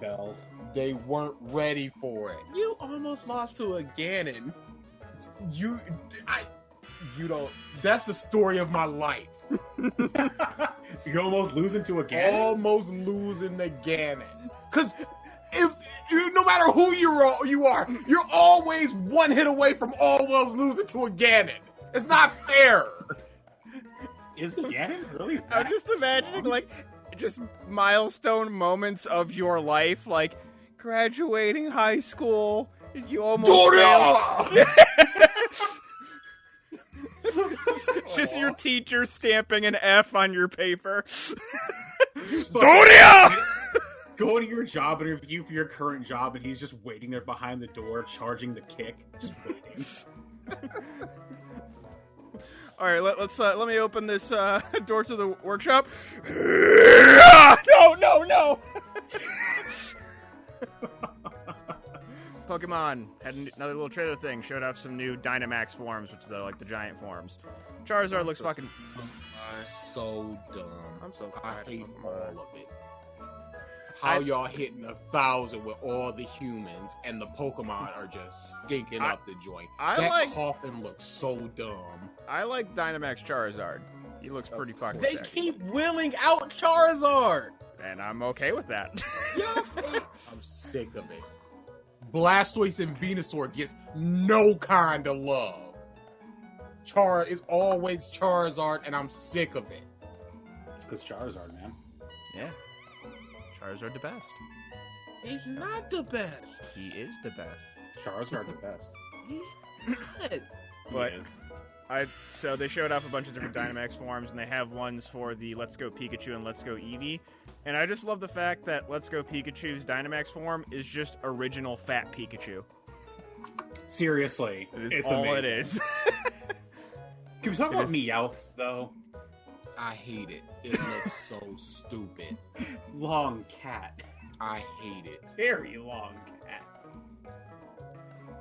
bells. They weren't ready for it. You almost lost to a Ganon. You don't. That's the story of my life. You're almost losing to a Ganon? Almost losing the Ganon. Because if no matter who you are, you're always one hit away from almost losing to a Ganon. It's not fair. Is Ganon really? I'm just imagining, like, just milestone moments of your life, like graduating high school. You almost failed. It's just your teacher stamping an F on your paper. Doria! Go to your job interview for your current job, and he's just waiting there behind the door, charging the kick, just waiting. All right, let me open this door to the workshop. No! Pokemon had another little trailer thing. Showed off some new Dynamax forms, which are like the giant forms. Charizard looks fucking So dumb. I'm so I tired hate of all Pokemon. of it. How y'all hitting 1,000 with all the humans and the Pokemon are just stinking up the joint. That coffin looks so dumb. I like Dynamax Charizard. He looks pretty fucking They sick. keep wheeling out Charizard. And I'm okay with that. I'm sick of it. Blastoise and Venusaur gets no kind of love. Char is always Charizard, and I'm sick of it. It's because Charizard, man. Yeah. Charizard the best. He's not the best. He is the best. Charizard the best. He's not. But He is. so they showed off a bunch of different Dynamax forms, and they have ones for the Let's Go Pikachu and Let's Go Eevee. And I just love the fact that Let's Go Pikachu's Dynamax form is just original fat Pikachu. Seriously, It's all amazing. it is. Can we talk about Meowths, though? I hate it. It looks so stupid. Long cat. I hate it. Very long cat.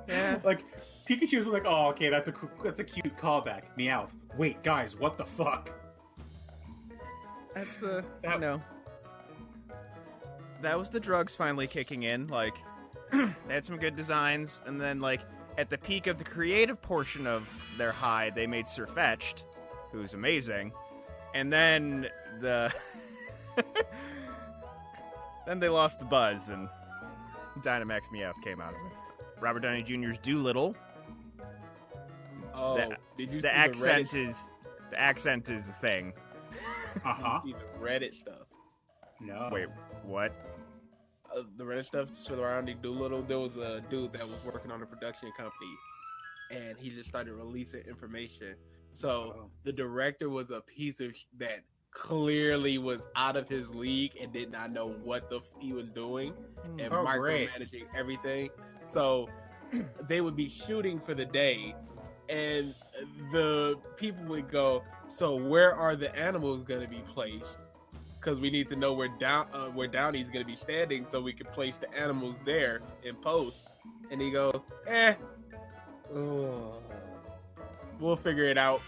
Yeah. Like, Pikachu's like, oh, okay, that's a cute callback. Meowth. Wait, guys, what the fuck? That's the, that was the drugs finally kicking in. Like, they had some good designs, and then, like, at the peak of the creative portion of their high, they made Sirfetch'd, who's amazing, and then then they lost the buzz, and Dynamax Meowth came out of it. Robert Downey Jr.'s Doolittle. Oh, did you The see accent the is the thing. Uh-huh. See the Reddit stuff? No. Wait, what? The Reddit stuff surrounding Doolittle. There was a dude that was working on a production company, and he just started releasing information. So the director was a piece of that clearly was out of his league and did not know what he was doing and micromanaging everything. So they would be shooting for the day, and the people would go, so where are the animals going to be placed? Because we need to know where Downey's going to be standing so we can place the animals there in post. And he goes, we'll figure it out.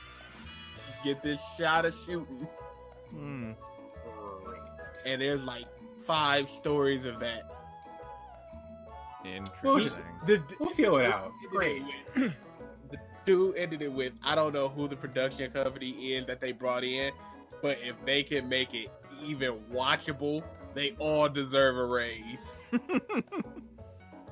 Let's get this shot of shooting. And there's like 5 stories of that. Interesting. We'll feel it out. Great. The dude ended it with, I don't know who the production company is that they brought in, but if they can make it even watchable, they all deserve a raise.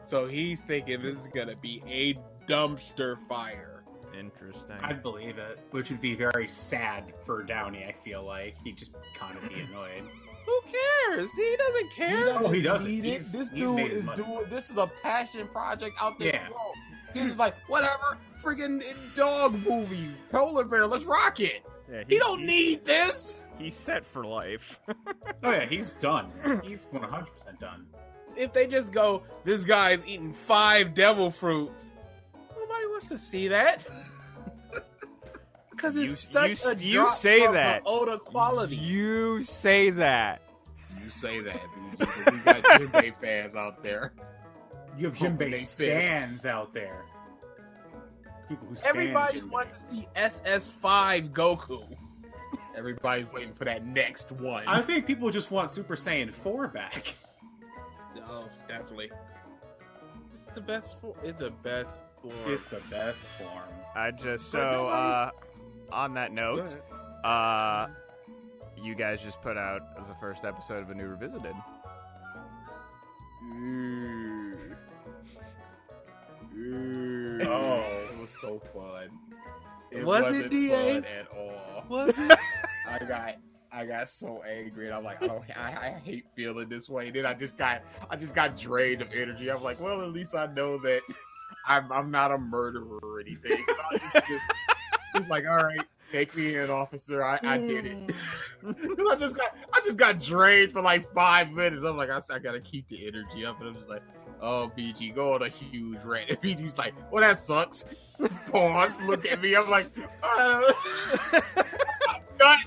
So he's thinking this is gonna be a dumpster fire. Interesting. I'd believe it. Which would be very sad for Downey, I feel like. He'd just kind of be annoyed. Who cares? He doesn't care. He doesn't. Need it. He's This made dude his is money. doing. This is a passion project out there. Yeah. He's just like, whatever, friggin' dog movie, polar bear, let's rock it. Yeah, He don't need this. He's set for life. Oh yeah, he's done. He's 100% done. If they just go, this guy's eating 5 devil fruits, nobody wants to see that. Because it's such a you drop say from that. the Oda quality. You say that. You say that, BG, but we got Jinbei fans out there. You have Pumping Jinbei they fist. stands out there. People who stand Everybody Jinbei. wants to see SS5 Goku. Everybody's waiting for that next one. I think people just want Super Saiyan 4 back. Oh, definitely. It's the best form. It's the best form. It's the best form. I just But on that Go note, ahead. you guys just put out the first episode of A New Revisited. Oh. It was so fun. It Was it, wasn't DA? fun at all. Was it? I got so angry, and I'm like, I hate feeling this way. Then I just got drained of energy. I'm like, well, at least I know that I'm not a murderer or anything. It's like, all right, take me in, officer. I did it. Because I just got drained for like 5 minutes. I'm like, I gotta keep the energy up, and I'm just like, oh, BG, go on a huge rant. And BG's like, well, that sucks. Pause, look at me. I'm like, I'm done.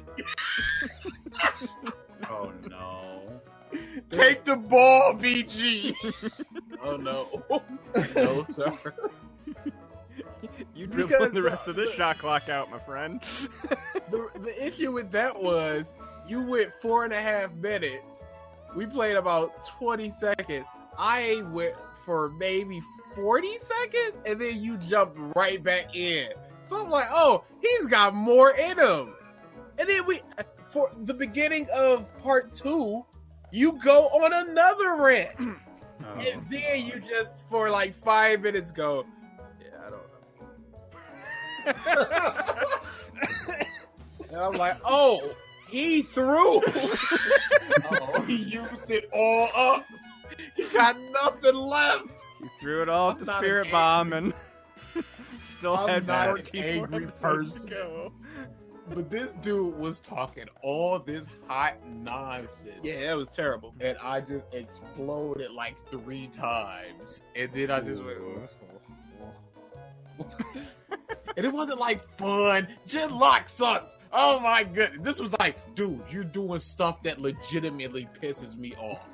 Oh no. Take the ball, BG. Oh no. No, sir. You Because dribbling the rest of this shot clock out, my friend. The issue with that was you went 4.5 minutes. We played about 20 seconds. I went for maybe 40 seconds, and then you jumped right back in. So I'm like, oh, he's got more in him. And then for the beginning of part 2, you go on another rant. Oh. And then you just, for like 5 minutes, go, yeah, I don't know. And I'm like, oh, he threw. Oh, he used it all up. He got nothing left. He threw it all at I'm the not spirit an bomb and still I'm had not an 14 angry more episodes person. to go. But this dude was talking all this hot nonsense. Yeah, it was terrible. And I just exploded like 3 times. And then I just went. And it wasn't like fun. Genlock sucks. Oh my goodness. This was like, dude, you're doing stuff that legitimately pisses me off.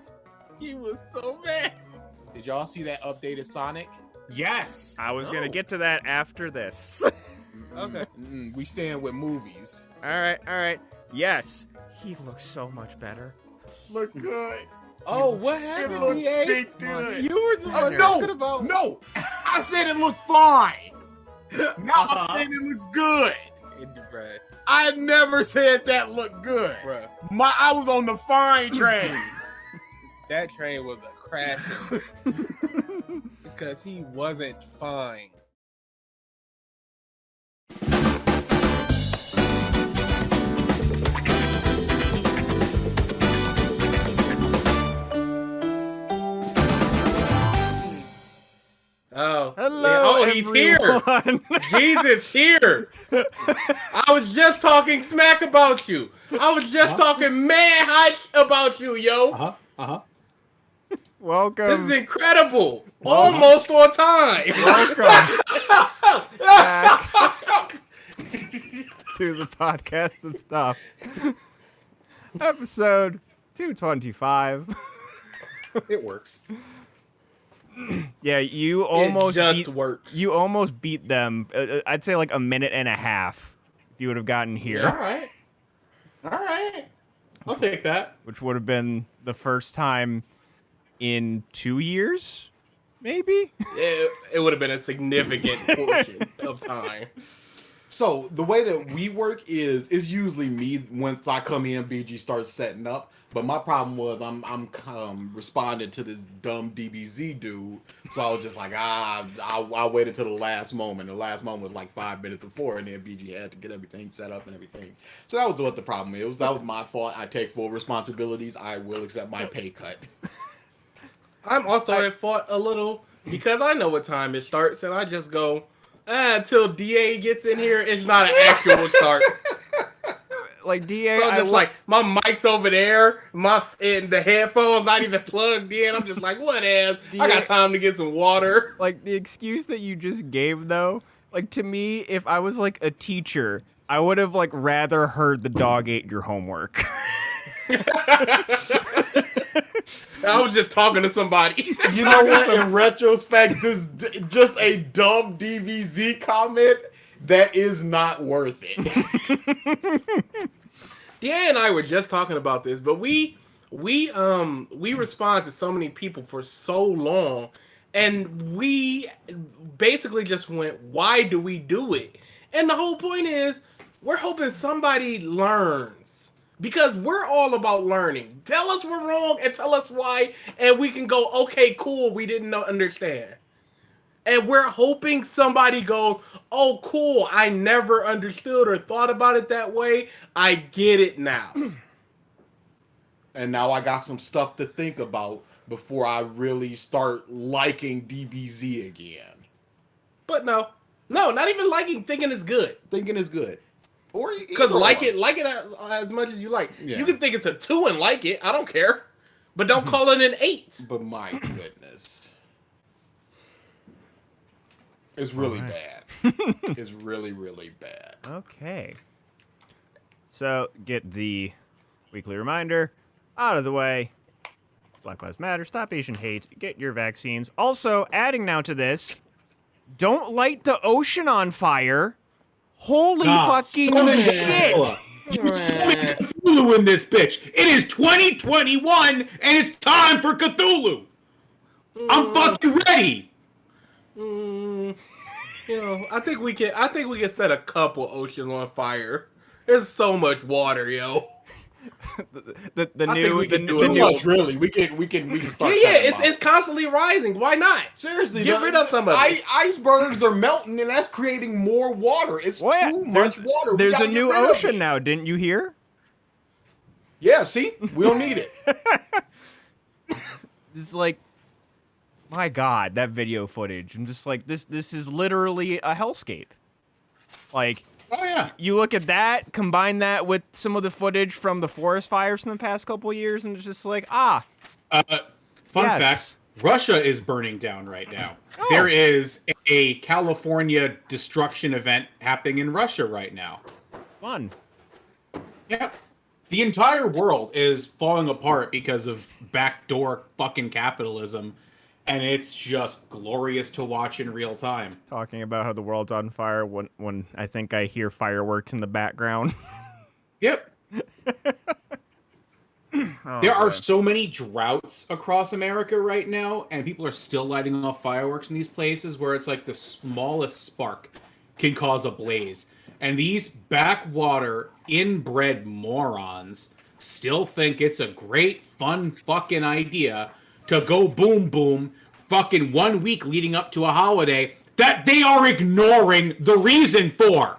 He was so mad. Did y'all see that updated Sonic? Yes. I was No. gonna get to that after this. Okay. We stand with movies. all right. Yes, he looks so much better. Look good. Oh, what It happened, looked EA? big good. You were the one talking No, about. no. I said it looked fine. Now Uh-huh. I'm saying it looks good. Bruh. I never said that looked good. Bruh. I was on the fine train. That train was a crashing. Because he wasn't fine. Oh, Hello, yeah. Oh, he's here. everyone. Jesus here. I was just talking smack about you. I was just talking mad hype about you, yo. Uh-huh. Welcome. This is incredible. Almost on time. Welcome back to the podcast of stuff. Episode 225. It works. Yeah, you almost it just beat, works. you almost beat them. I'd say like a minute and a half if you would have gotten here, All right. All right. I'll take that. which would have been the first time in 2 years, maybe. It would have been a significant portion of time. So the way that we work is usually me once I come in, BG starts setting up. But my problem was I'm responding to this dumb DBZ dude, so I was just like I waited till the last moment. The last moment was like 5 minutes before, and then BG had to get everything set up and everything. So that was what the problem is. That was my fault. I take full responsibilities. I will accept my pay cut. I'm also at fault a little because I know what time it starts, and I just go until DA gets in here. It's not an actual start. Like DA, So I'm just like my mic's over there, and the headphones not even plugged in. I'm just like, what else? I got time to get some water. like the excuse that you just gave though. Like to me, if I was like a teacher, I would have like rather heard the dog ate your homework. I was just talking to somebody. You know what? In retrospect, this just a dumb DBZ comment that is not worth it. DA and I were just talking about this, but we we respond to so many people for so long, and we basically just went, why do we do it? And the whole point is we're hoping somebody learns, because we're all about learning. Tell us we're wrong and tell us why, and we can go, okay, cool, we didn't understand. And we're hoping somebody goes, oh, cool, I never understood or thought about it that way. I get it now. And now I got some stuff to think about before I really start liking DBZ again. But no, not even liking, thinking is good. Thinking is good. Or Because like it as much as you like. Yeah. You can think it's a 2 and like it. I don't care. But don't call it an 8. But my goodness. It's really bad. It's really, really bad. Okay. So, get the weekly reminder out of the way. Black Lives Matter, stop Asian hate, get your vaccines. Also, adding now to this, don't light the ocean on fire. Holy fucking shit! You summon Cthulhu in this bitch. It is 2021 and it's time for Cthulhu. I'm fucking ready. I think we can set a couple oceans on fire. There's so much water, yo. the I think we can do it. Too much, really. We can start. It's constantly rising. Why not? Seriously, Get rid of some of it. Icebergs are melting, and that's creating more water. It's too much water. There's a new ocean now, didn't you hear? Yeah, see? We don't need it. It's like, my God, that video footage. I'm just like, this is literally a hellscape. Like, Oh yeah. you look at that, combine that with some of the footage from the forest fires from the past couple of years, and it's just like, Fun yes. fact: Russia is burning down right now. Oh. There is a California destruction event happening in Russia right now. fun. Yep. The entire world is falling apart because of backdoor fucking capitalism, and it's just glorious to watch in real time. Talking about how the world's on fire when I think I hear fireworks in the background. Yep. There are so many droughts across America right now, and people are still lighting off fireworks in these places where it's like the smallest spark can cause a blaze. And these backwater, inbred morons still think it's a great, fun fucking idea to go boom boom fucking 1 week leading up to a holiday that they are ignoring the reason for.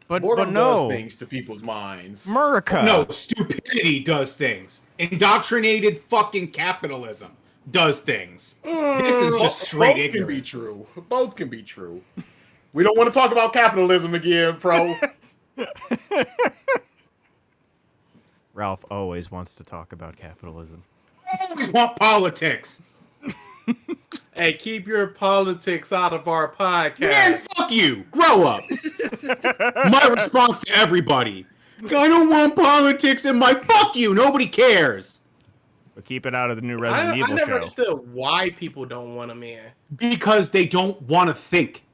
But Boredom no, does things to people's minds. America. No, stupidity does things. Indoctrinated fucking capitalism does things. This is just straight Both can be ignorant. true. Both can be true. We don't want to talk about capitalism again, bro. Ralph always wants to talk about capitalism. I always want politics. Hey, keep your politics out of our podcast. Man, fuck you. Grow up. My response to everybody. I don't want politics in my... Fuck you. Nobody cares. But keep it out of the new I Resident Evil never show. understood why people don't want them in. Because they don't want to think.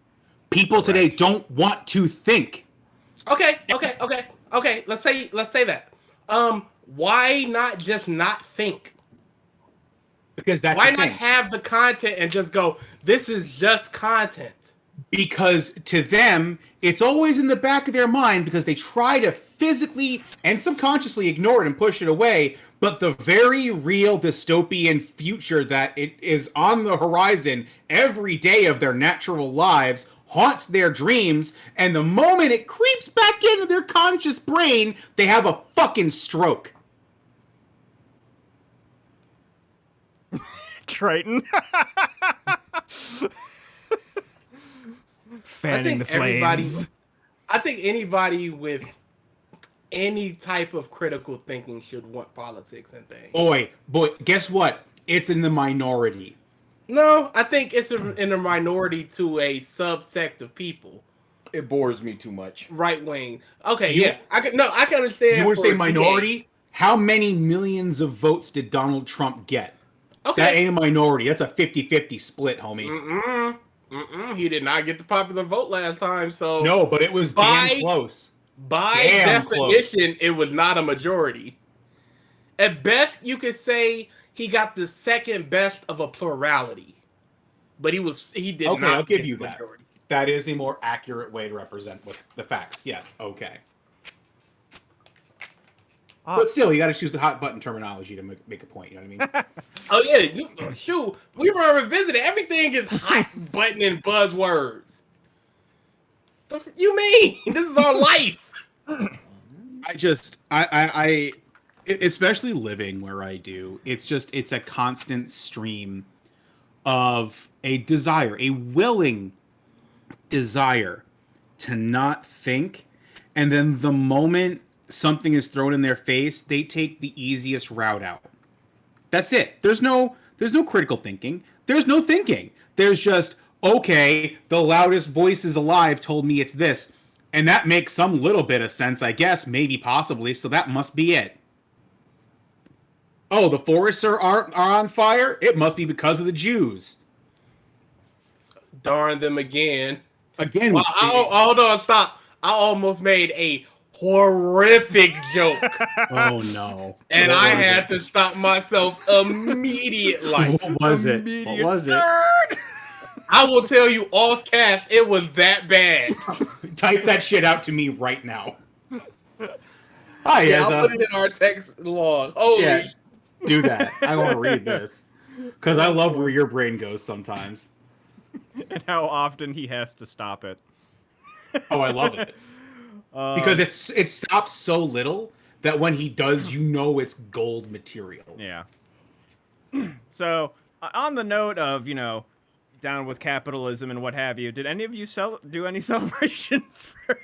People today don't want to think. Okay. Let's say that. Why not just not think? Because that's Why the not thing. have the content and just go, this is just content? Because to them, it's always in the back of their mind because they try to physically and subconsciously ignore it and push it away. But the very real dystopian future that it is on the horizon every day of their natural lives haunts their dreams. And the moment it creeps back into their conscious brain, they have a fucking stroke. Triton. Fanning the flames. I think anybody with any type of critical thinking should want politics and things. Boy, guess what? It's in the minority. No, I think it's in a minority to a subsect of people. It bores me too much. Right wing. Okay, I can understand. You would for say DA. minority? How many millions of votes did Donald Trump get? Okay. That ain't a minority. That's a 50-50 split, homie. He did not get the popular vote last time, so No, but it was damn close. By Damn definition, it was not a majority. At best, you could say he got the second best of a plurality, but he did Okay, not. I'll give get you the that. majority. That is a more accurate way to represent with the facts. Yes, okay. But still, you got to choose the hot button terminology to make a point. You know what I mean? Oh yeah, shoot, we were revisiting. Everything is hot button and buzzwords. You mean this is our life? I especially living where I do, it's a constant stream of a desire, a willing desire to not think, and then the moment something is thrown in their face, they take the easiest route out. That's it. There's no critical thinking. There's no thinking. There's just, okay, the loudest voices alive told me it's this. And that makes some little bit of sense, I guess, maybe possibly, so that must be it. Oh, the forests are on fire? It must be because of the Jews. Darn them again. Again, Well, hold on, stop. I almost made a horrific joke. oh no. And What I was had it? to stop myself immediately. What was it? What was it? I will tell you off cast, it was that bad. Type that shit out to me right now. Hi, Yeah, Ezra. I'll put it in our text log. Holy Yeah, do that. I want to read this. Because I love where your brain goes sometimes. And how often he has to stop it. Oh, I love it. Because it stops so little that when he does, you know it's gold material. Yeah. So, on the note of, down with capitalism and what have you, did any of you do any celebrations for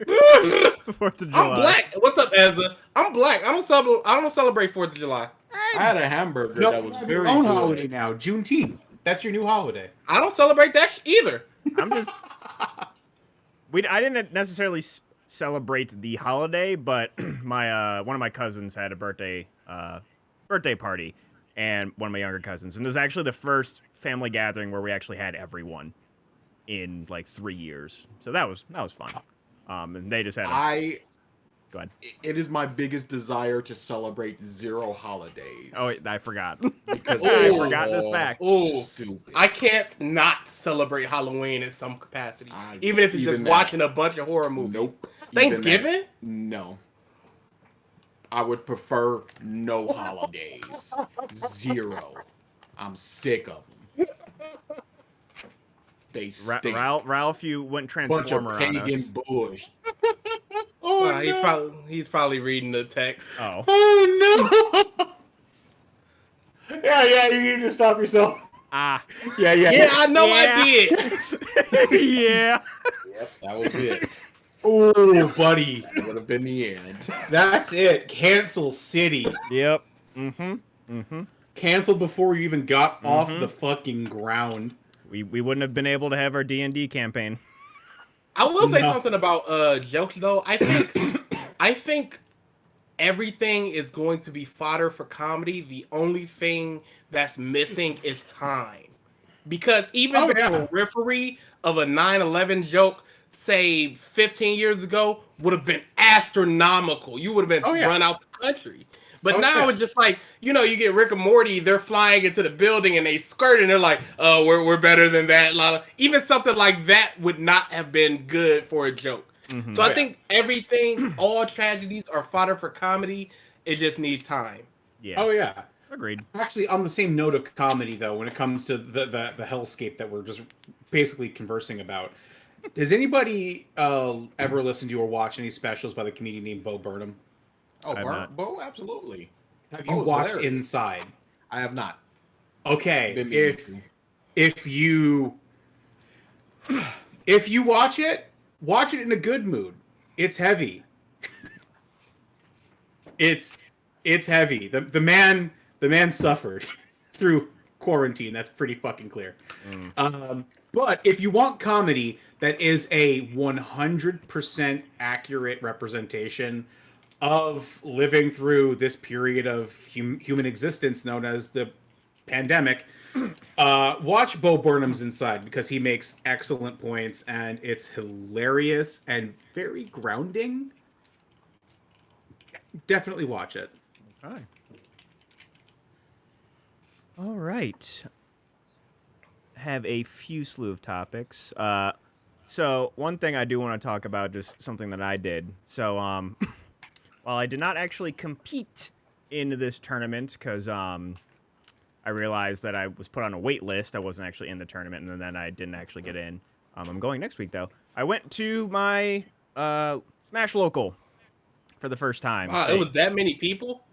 4th of July? I'm black. What's up, Ezra? I'm black. I don't celebrate 4th of July. I had a hamburger Nope, that was you have very your own good. holiday now, Juneteenth. That's your new holiday. I don't celebrate that either. I'm just... I didn't necessarily celebrate the holiday, but my one of my cousins had a birthday party, and one of my younger cousins, and it was actually the first family gathering where we actually had everyone in like 3 years. So that was fun. And they just had go ahead. It is my biggest desire to celebrate 0 holidays. Oh, I forgot. Because I forgot this fact. Oh, stupid. I can't not celebrate Halloween in some capacity, even if it's even just that. watching a bunch of horror movies. Nope. Thanksgiving? Even that, no. I would prefer no holidays. 0. I'm sick of them. They stink. Ralph, you went Bunch of Transformer on pagan us. bush. He's probably reading the text. Oh. Oh no! yeah, you need to stop yourself. Ah. Yeah. Yeah, I know Yeah. I did. Yeah. Yep, that was it. Oh, buddy. That would have been the end. That's it. Cancel City. Yep. Mm-hmm. Canceled before you even got off the fucking ground. We wouldn't have been able to have our D&D campaign. I will say something about jokes though. I think everything is going to be fodder for comedy. The only thing that's missing is time. Because even the periphery of a 9/11 joke, say 15 years ago, would have been astronomical. You would have been run out the country. But now it's just like, you get Rick and Morty, they're flying into the building and they skirt and they're like, oh, we're better than that. Even something like that would not have been good for a joke. Mm-hmm. So I think everything, all tragedies are fodder for comedy. It just needs time. Yeah. Oh, yeah. Agreed. Actually, on the same note of comedy, though, when it comes to the hellscape that we're just basically conversing about, does anybody ever listen to or watch any specials by the comedian named Bo Burnham? Oh, Bo, absolutely. Have you watched Inside? I have not. Okay, if you watch it in a good mood. It's heavy. It's heavy. The man suffered through quarantine. That's pretty fucking clear. But if you want comedy that is a 100% accurate representation of living through this period of human existence known as the pandemic, watch Bo Burnham's Inside, because he makes excellent points and it's hilarious and very grounding. Definitely watch it. Okay. right. Have a few slew of topics. So one thing I do want to talk about, just something that I did. So, while I did not actually compete in this tournament, because I realized that I was put on a wait list, I wasn't actually in the tournament, and then I didn't actually get in. I'm going next week though. I went to my Smash Local for the first time. Wow, it was that many people.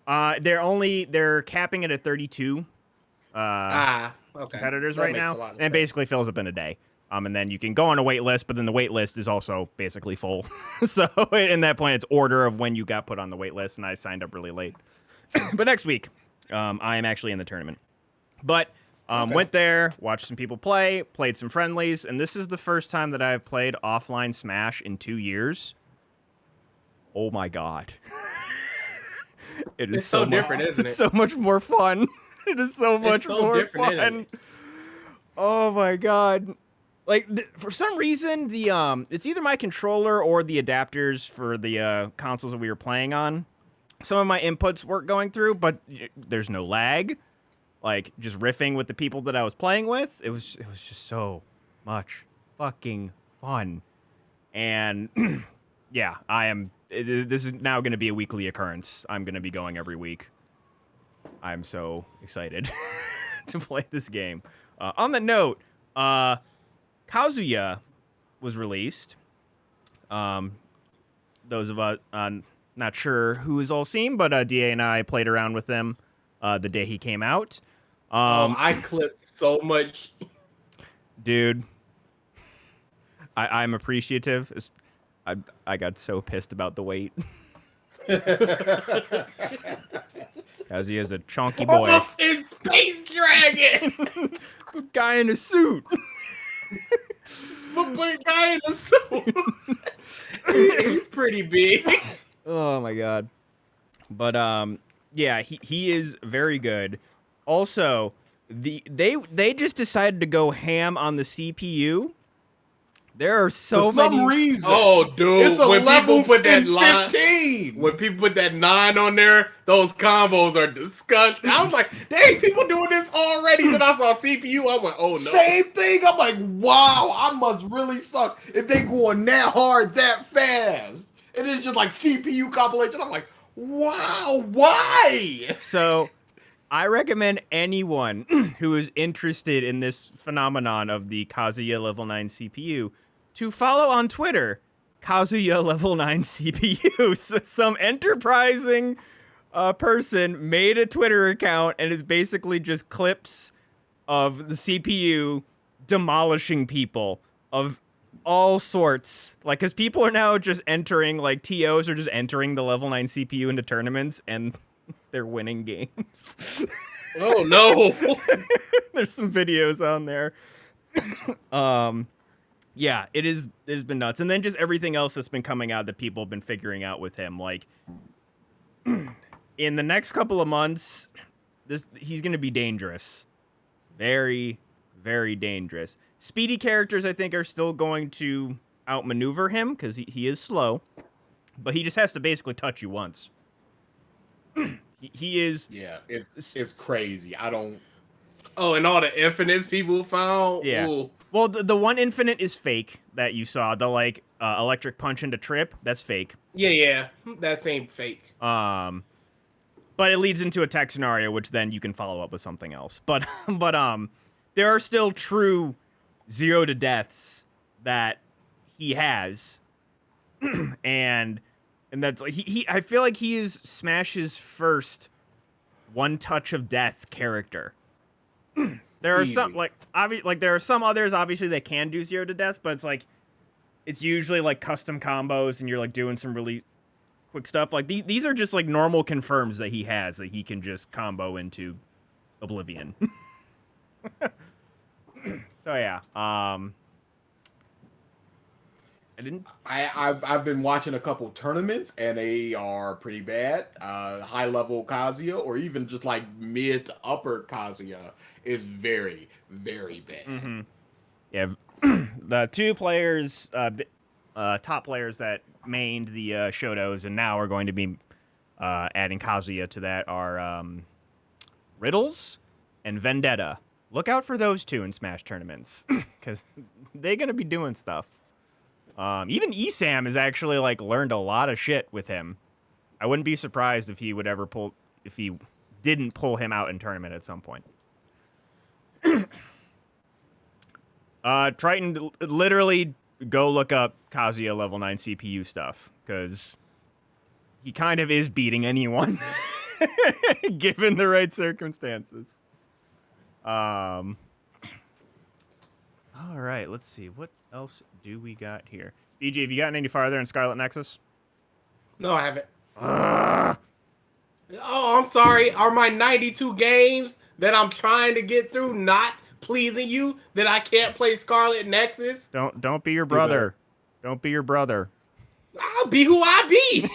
They're capping it at 32. Okay. Competitors That right makes now, a lot of and it sense. basically fills up in a day. And then you can go on a wait list, but then the wait list is also basically full. So in that point, it's order of when you got put on the wait list, and I signed up really late. But next week, I am actually in the tournament. But went there, watched some people play, played some friendlies, and this is the first time that I've played offline Smash in 2 years. Oh my god. It is It's so different, isn't It's it? so much more fun. It is so much so more different, isn't fun. it? Oh my god. Like, for some reason, it's either my controller or the adapters for the consoles that we were playing on. Some of my inputs weren't going through, but there's no lag. Like, just riffing with the people that I was playing with, it was just so much fucking fun. And yeah, this is now going to be a weekly occurrence. I'm going to be going every week. I'm so excited to play this game. On the note, Kazuya was released. Those of us not sure who is all seen, but DA and I played around with him the day he came out. I clipped so much. Dude, I'm appreciative. I got so pissed about the wait. Kazuya's a chunky boy. Oh, it's Space Dragon. Guy in a suit. But guy in a suit. He's pretty big. Oh my god. But yeah, he is very good. Also, they just decided to go ham on the CPU. There are so For many some reason. Oh, dude. It's a when level people put that in line, 15. when people put that 9 on there, those combos are disgusting. I was like, dang, people doing this already. Then I saw CPU. I went, oh no. Same thing. I'm like, wow, I must really suck if they going that hard that fast. And it's just like CPU compilation. I'm like, wow, why? So, I recommend anyone who is interested in this phenomenon of the Kazuya level 9 CPU to follow on Twitter Kazuya level 9 CPU. So some enterprising person made a Twitter account, and it's basically just clips of the CPU demolishing people of all sorts. Like, because people are now just entering, like, TOs are just entering the level 9 CPU into tournaments, and they're winning games. Oh no. There's some videos on there. Yeah, it's been nuts. And then just everything else that's been coming out that people have been figuring out with him. Like, in the next couple of months, he's going to be dangerous. Very, very dangerous. Speedy characters, I think, are still going to outmaneuver him because he is slow. But he just has to basically touch you once. He is... Yeah, it's crazy. I don't... Oh, and all the infinites people found. Yeah. Ooh. Well, the one infinite is fake that you saw. The, like, electric punch into trip, that's fake. Yeah. That ain't fake. But it leads into a tech scenario, which then you can follow up with something else. But there are still true 0 to deaths that he has, and that's like I feel like he is Smash's first one touch of death character. There are some there are some others obviously that can do 0 to deaths, but it's usually like custom combos and you're like doing some really quick stuff. Like these are just like normal confirms that he has that he can just combo into oblivion. So yeah, I've been watching a couple tournaments and they are pretty bad. High level Kazuya or even just like mid to upper Kazuya is very, very bad. Mm-hmm. Yeah, the two players, top players that mained the Shotos and now are going to be adding Kazuya to that are Riddles and Vendetta. Look out for those two in Smash tournaments, because they're gonna be doing stuff. Even Esam has actually like learned a lot of shit with him. I wouldn't be surprised if he would ever if he didn't pull him out in tournament at some point. Triton, literally go look up Kazuya level 9 CPU stuff, because he kind of is beating anyone, given the right circumstances. All right, let's see. What else do we got here? BG, have you gotten any farther in Scarlet Nexus? No, I haven't. Oh, I'm sorry. Are my 92 games that I'm trying to get through not pleasing you that I can't play Scarlet Nexus? Don't be your brother. Don't be your brother. I'll be who I be.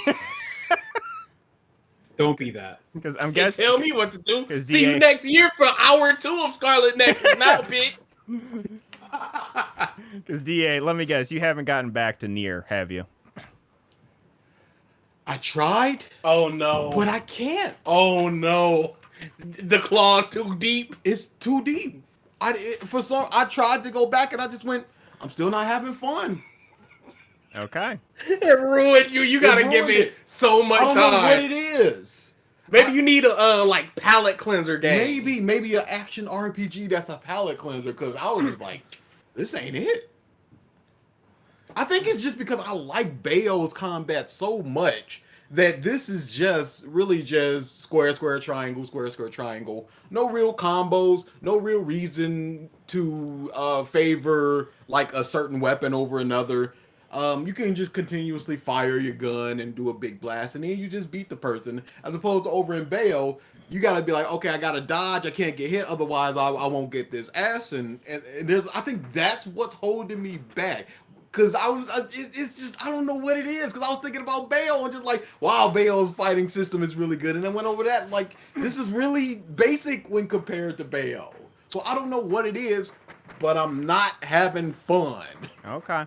Don't be that. Because I'm guessing. Tell me what to do. See DA you next year for hour 2 of Scarlet Nexus. Now, bitch. Because DA, let me guess, you haven't gotten back to Nier, have you? I tried, Oh no. but I can't. Oh no. The claw's too deep. It's too deep. I tried to go back and I just went, I'm still not having fun. Okay. It ruined you. You gotta give ruined it so much I don't time. know what it is. Maybe you need a like palate cleanser game. Maybe an action RPG that's a palate cleanser, because I was just like, this ain't it. I think it's just because I like Bayo's combat so much that this is just really just square, square, triangle, square, square, triangle. No real combos, no real reason to favor like a certain weapon over another. You can just continuously fire your gun and do a big blast, and then you just beat the person. As opposed to over in Bayo, you gotta be like, okay, I gotta dodge, I can't get hit, otherwise I won't get this S. And there's, I think that's what's holding me back. Cause it's just, I don't know what it is. Cause I was thinking about Bayo and just like, wow, Bayo's fighting system is really good. And then went over that, like, this is really basic when compared to Bayo. So I don't know what it is, but I'm not having fun. Okay.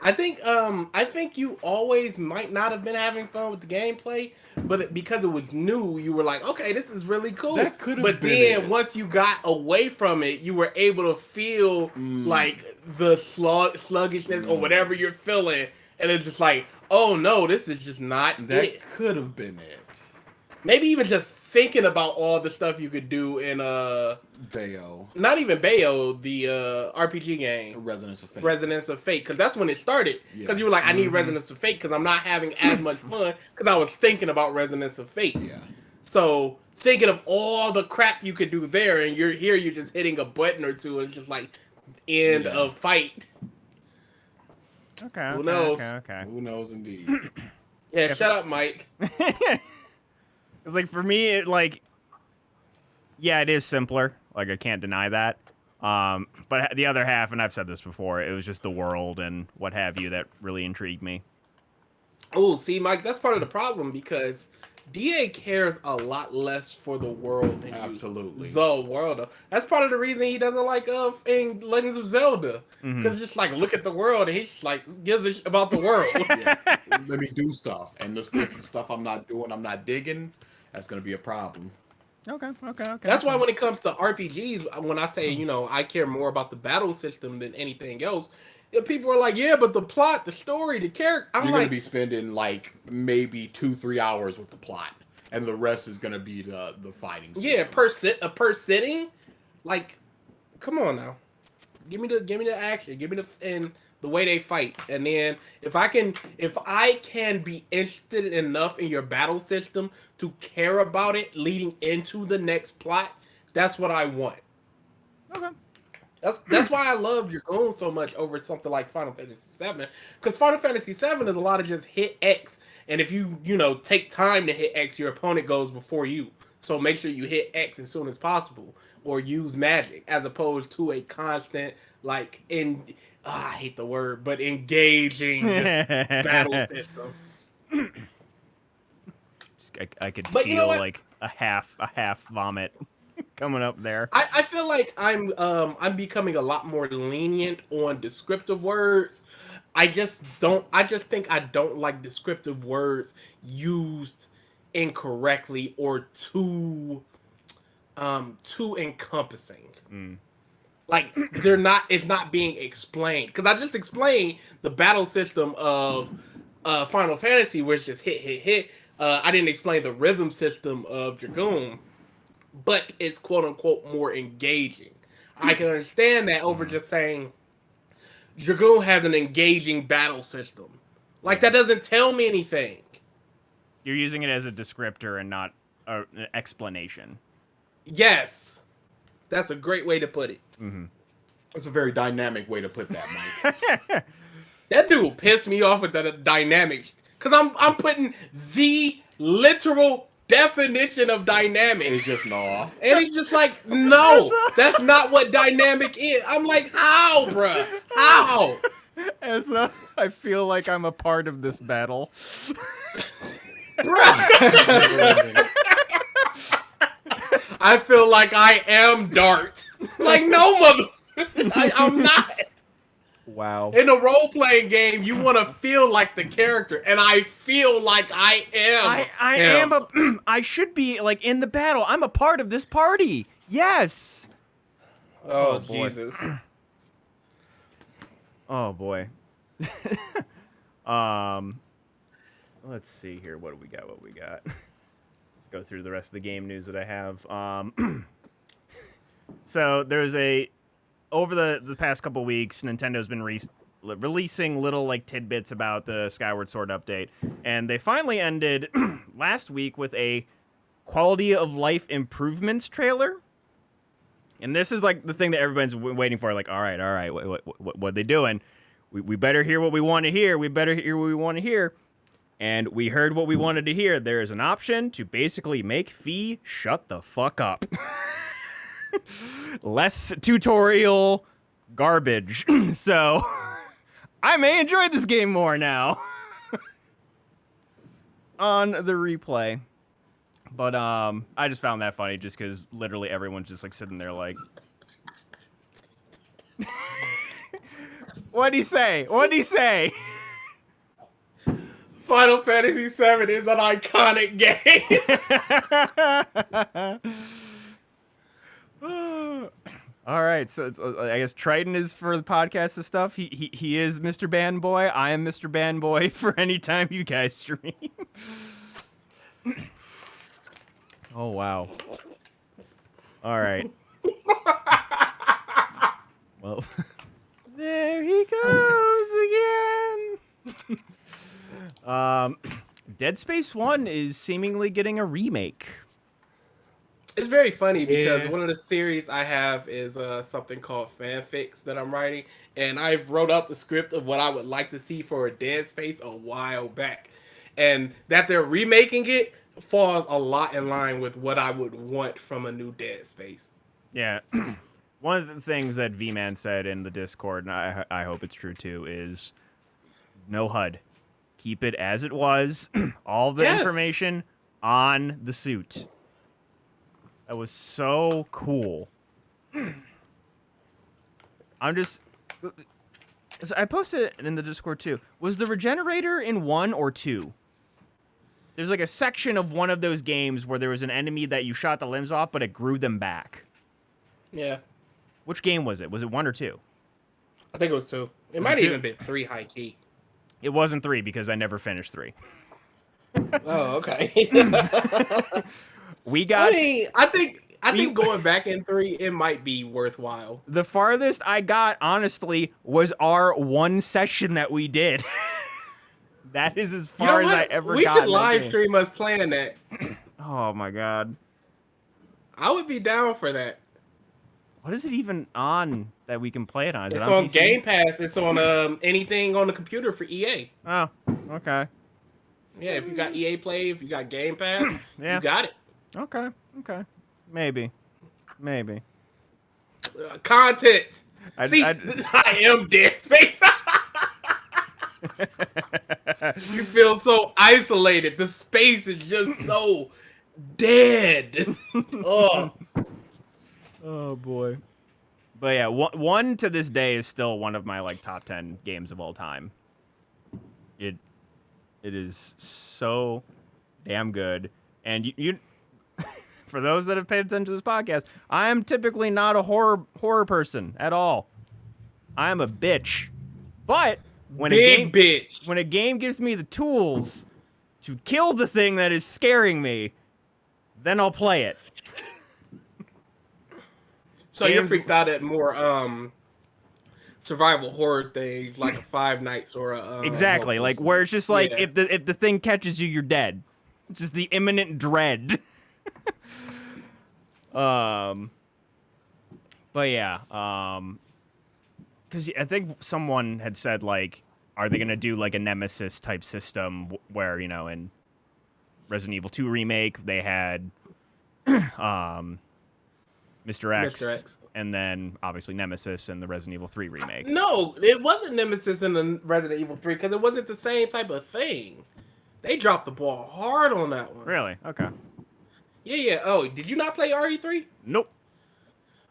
I think you always might not have been having fun with the gameplay, but because it was new, you were like, okay, this is really cool. That could have But been then it. once you got away from it, you were able to feel like the sluggishness or whatever you're feeling, and it's just like, oh no, this is just not That it. could have been it. Maybe even just thinking about all the stuff you could do in Bayo. not even Bayo, the RPG game. Resonance of Fate. Resonance of Fate, because that's when it started. Because Yeah. you were like, I need Resonance of Fate because I'm not having as much fun because I was thinking about Resonance of Fate. Yeah. So thinking of all the crap you could do there, and you're here, you're just hitting a button or two, and it's just like end of fight. Okay. Who knows? Okay. Who knows indeed. Yeah, shut up, Mike. It's like, for me, it like, yeah, it is simpler. Like, I can't deny that. But the other half, and I've said this before, it was just the world and what have you that really intrigued me. Oh, see, Mike, that's part of the problem because DA cares a lot less for the world than Absolutely. The world. That's part of the reason he doesn't like in Legends of Zelda. Because it's just like, look at the world, and he's just like, gives a shit about the world. Yeah. Let me do stuff. And the stuff I'm not doing, I'm not digging, that's going to be a problem. Okay. That's why when it comes to RPGs, when I say, I care more about the battle system than anything else, people are like, yeah, but the plot, the story, the character. I'm You're like, going to be spending like maybe 2-3 hours with the plot, and the rest is going to be the fighting system. yeah, per sitting, like, come on now, give me the action, give me the way they fight, and then if I can be interested enough in your battle system to care about it leading into the next plot, that's what I want. Okay. That's why I love Dragoon so much over something like Final Fantasy VII, because Final Fantasy VII is a lot of just hit X, and if you take time to hit X, your opponent goes before you. So make sure you hit X as soon as possible, or use magic, as opposed to a constant I hate the word, but engaging battle system. I could But feel you know what? like a half vomit coming up there. I feel like I'm becoming a lot more lenient on descriptive words. I just think I don't like descriptive words used incorrectly or too too encompassing. Mm. Like they're not. It's not being explained because I just explained the battle system of Final Fantasy, which is hit, hit, hit. I didn't explain the rhythm system of Dragoon, but it's quote unquote more engaging. I can understand that over just saying Dragoon has an engaging battle system. Like that doesn't tell me anything. You're using it as a descriptor and not an explanation. Yes, that's a great way to put it. Mm-hmm. That's a very dynamic way to put that, Mike. That dude pissed me off with the dynamic because I'm putting the literal definition of dynamic. It's just nah. And he's just like, no, that's not what dynamic is. I'm like, how, bruh? How? Ezra, I feel like I'm a part of this battle. Bruh. I feel like I am Dart. Like, no, I'm not. Wow. In a role-playing game, you want to feel like the character, and I feel like I am. I him. am I should be like in the battle. I'm a part of this party. Yes. Oh, boy. Jesus. Oh boy. Let's see here. What do we got? Let's go through the rest of the game news that I have. So there's over the past couple weeks, Nintendo's been releasing little like tidbits about the Skyward Sword update, and they finally ended last week with a quality of life improvements trailer. And this is like the thing that everybody's waiting for. Like, all right, what are they doing? We better hear what we want to hear. We better hear what we want to hear. And we heard what we wanted to hear. There is an option to basically make Fee shut the fuck up. Less tutorial garbage. So I may enjoy this game more now. On the replay. But I just found that funny just because literally everyone's just like sitting there like What'd he say? Final Fantasy VII is an iconic game. All right, so it's, I guess Triton is for the podcast and stuff. He is Mr. Bandboy. I am Mr. Bandboy for any time you guys stream. Oh wow. All right. Well, there he goes again. Dead Space 1 is seemingly getting a remake. It's very funny because Yeah. one of the series I have is something called fanfics that I'm writing, and I wrote out the script of what I would like to see for a Dead Space a while back, and that they're remaking it falls a lot in line with what I would want from a new Dead Space. Yeah. One of the things that V-Man said in the Discord, and I hope it's true too, is no HUD. Keep it as it was. All the Yes. information on the suit. That was so cool. I'm just... So I posted it in the Discord too. Was the regenerator in 1 or 2? There's like a section of one of those games where there was an enemy that you shot the limbs off, but it grew them back. Yeah, Which game was it? Was it 1 or 2? I think it was 2. It Was might it have 2? even been 3 high key. It wasn't 3 because I never finished 3. Oh, okay. We got... I think going back in 3, it might be worthwhile. The farthest I got, honestly, was our one session that we did. That is as far as I ever We got. could live stream us playing that. Oh my god. I would be down for that. What is it even on that we can play it on? Is It's it on PC? Game Pass. It's on anything on the computer for EA. Oh, okay. Yeah, if you got EA Play, if you got Game Pass, Yeah. you got it. Okay. Maybe. Content. I am Dead Space. You feel so isolated. The space is just so dead. Oh. Oh boy. But yeah, one to this day is still one of my like top 10 games of all time. It is so damn good, and you for those that have paid attention to this podcast, I am typically not a horror person at all. I am a bitch. But when bitch. when a game gives me the tools to kill the thing that is scaring me, then I'll play it. So you're freaked out at more survival horror things like a Five Nights or a Exactly, like where it's just like if the thing catches you, you're dead. Just the imminent dread. But yeah, because I think someone had said like, are they gonna do like a Nemesis type system where in Resident Evil 2 remake they had Mr. X, and then obviously Nemesis in the Resident Evil 3 remake. No, it wasn't Nemesis in the Resident Evil 3 because it wasn't the same type of thing. They dropped the ball hard on that one. Really? Okay. Yeah. Oh, did you not play RE3? Nope.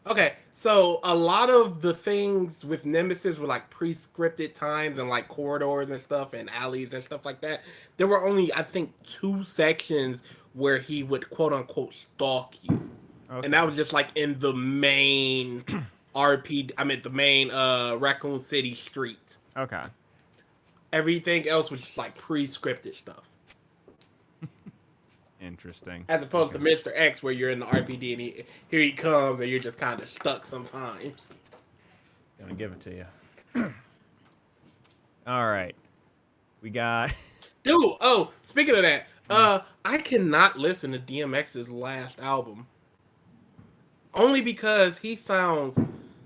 Okay, so a lot of the things with Nemesis were like pre-scripted times and like corridors and stuff and alleys and stuff like that. There were only, I think, 2 sections where he would quote unquote stalk you. Okay. And that was just like in the main the main Raccoon City street. Okay. Everything else was just like pre-scripted stuff. Interesting. As opposed to Mr. X, where you're in the RPD and here he comes and you're just kind of stuck sometimes. Gonna give it to you. All right. We got... Dude, speaking of that, I cannot listen to DMX's last album. Only because he sounds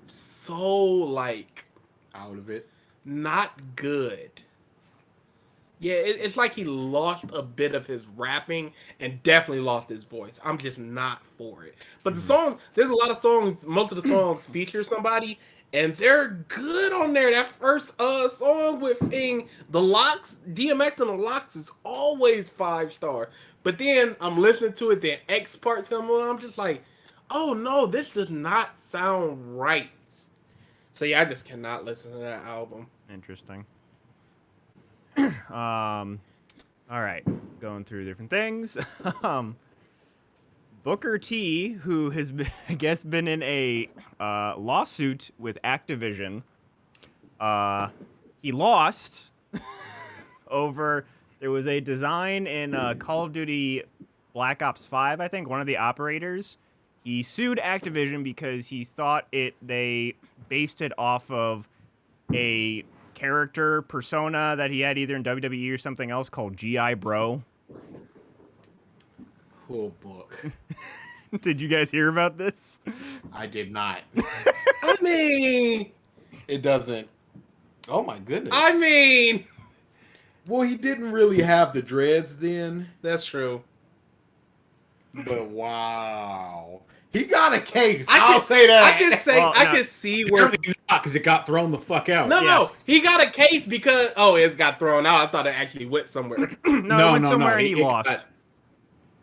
so, like... out of it. Not good. Yeah, it's like he lost a bit of his rapping and definitely lost his voice. I'm just not for it. But the song, there's a lot of songs, most of the songs feature somebody, and they're good on there. That first song with the Locks, DMX and the Locks is always 5-star. But then I'm listening to it, then X parts come on, I'm just like, oh no, this does not sound right. So yeah, I just cannot listen to that album. Interesting. All right, going through different things. Booker T, who has been, I guess, been in a lawsuit with Activision. He lost over there was a design in Call of Duty Black Ops 5, I think, one of the operators. He sued Activision because he thought they based it off of a character persona that he had either in WWE or something else called G.I. Bro. Cool book. Did you guys hear about this? I did not. I mean, It doesn't. Oh my goodness. I mean, well, he didn't really have the dreads then, that's true. but wow, he got a case. I I'll can- say that. I can say Well, I no. can see where. Apparently not, because it got thrown the fuck out. No, he got a case because it got thrown out. I thought it actually went somewhere. No, it went somewhere and he lost.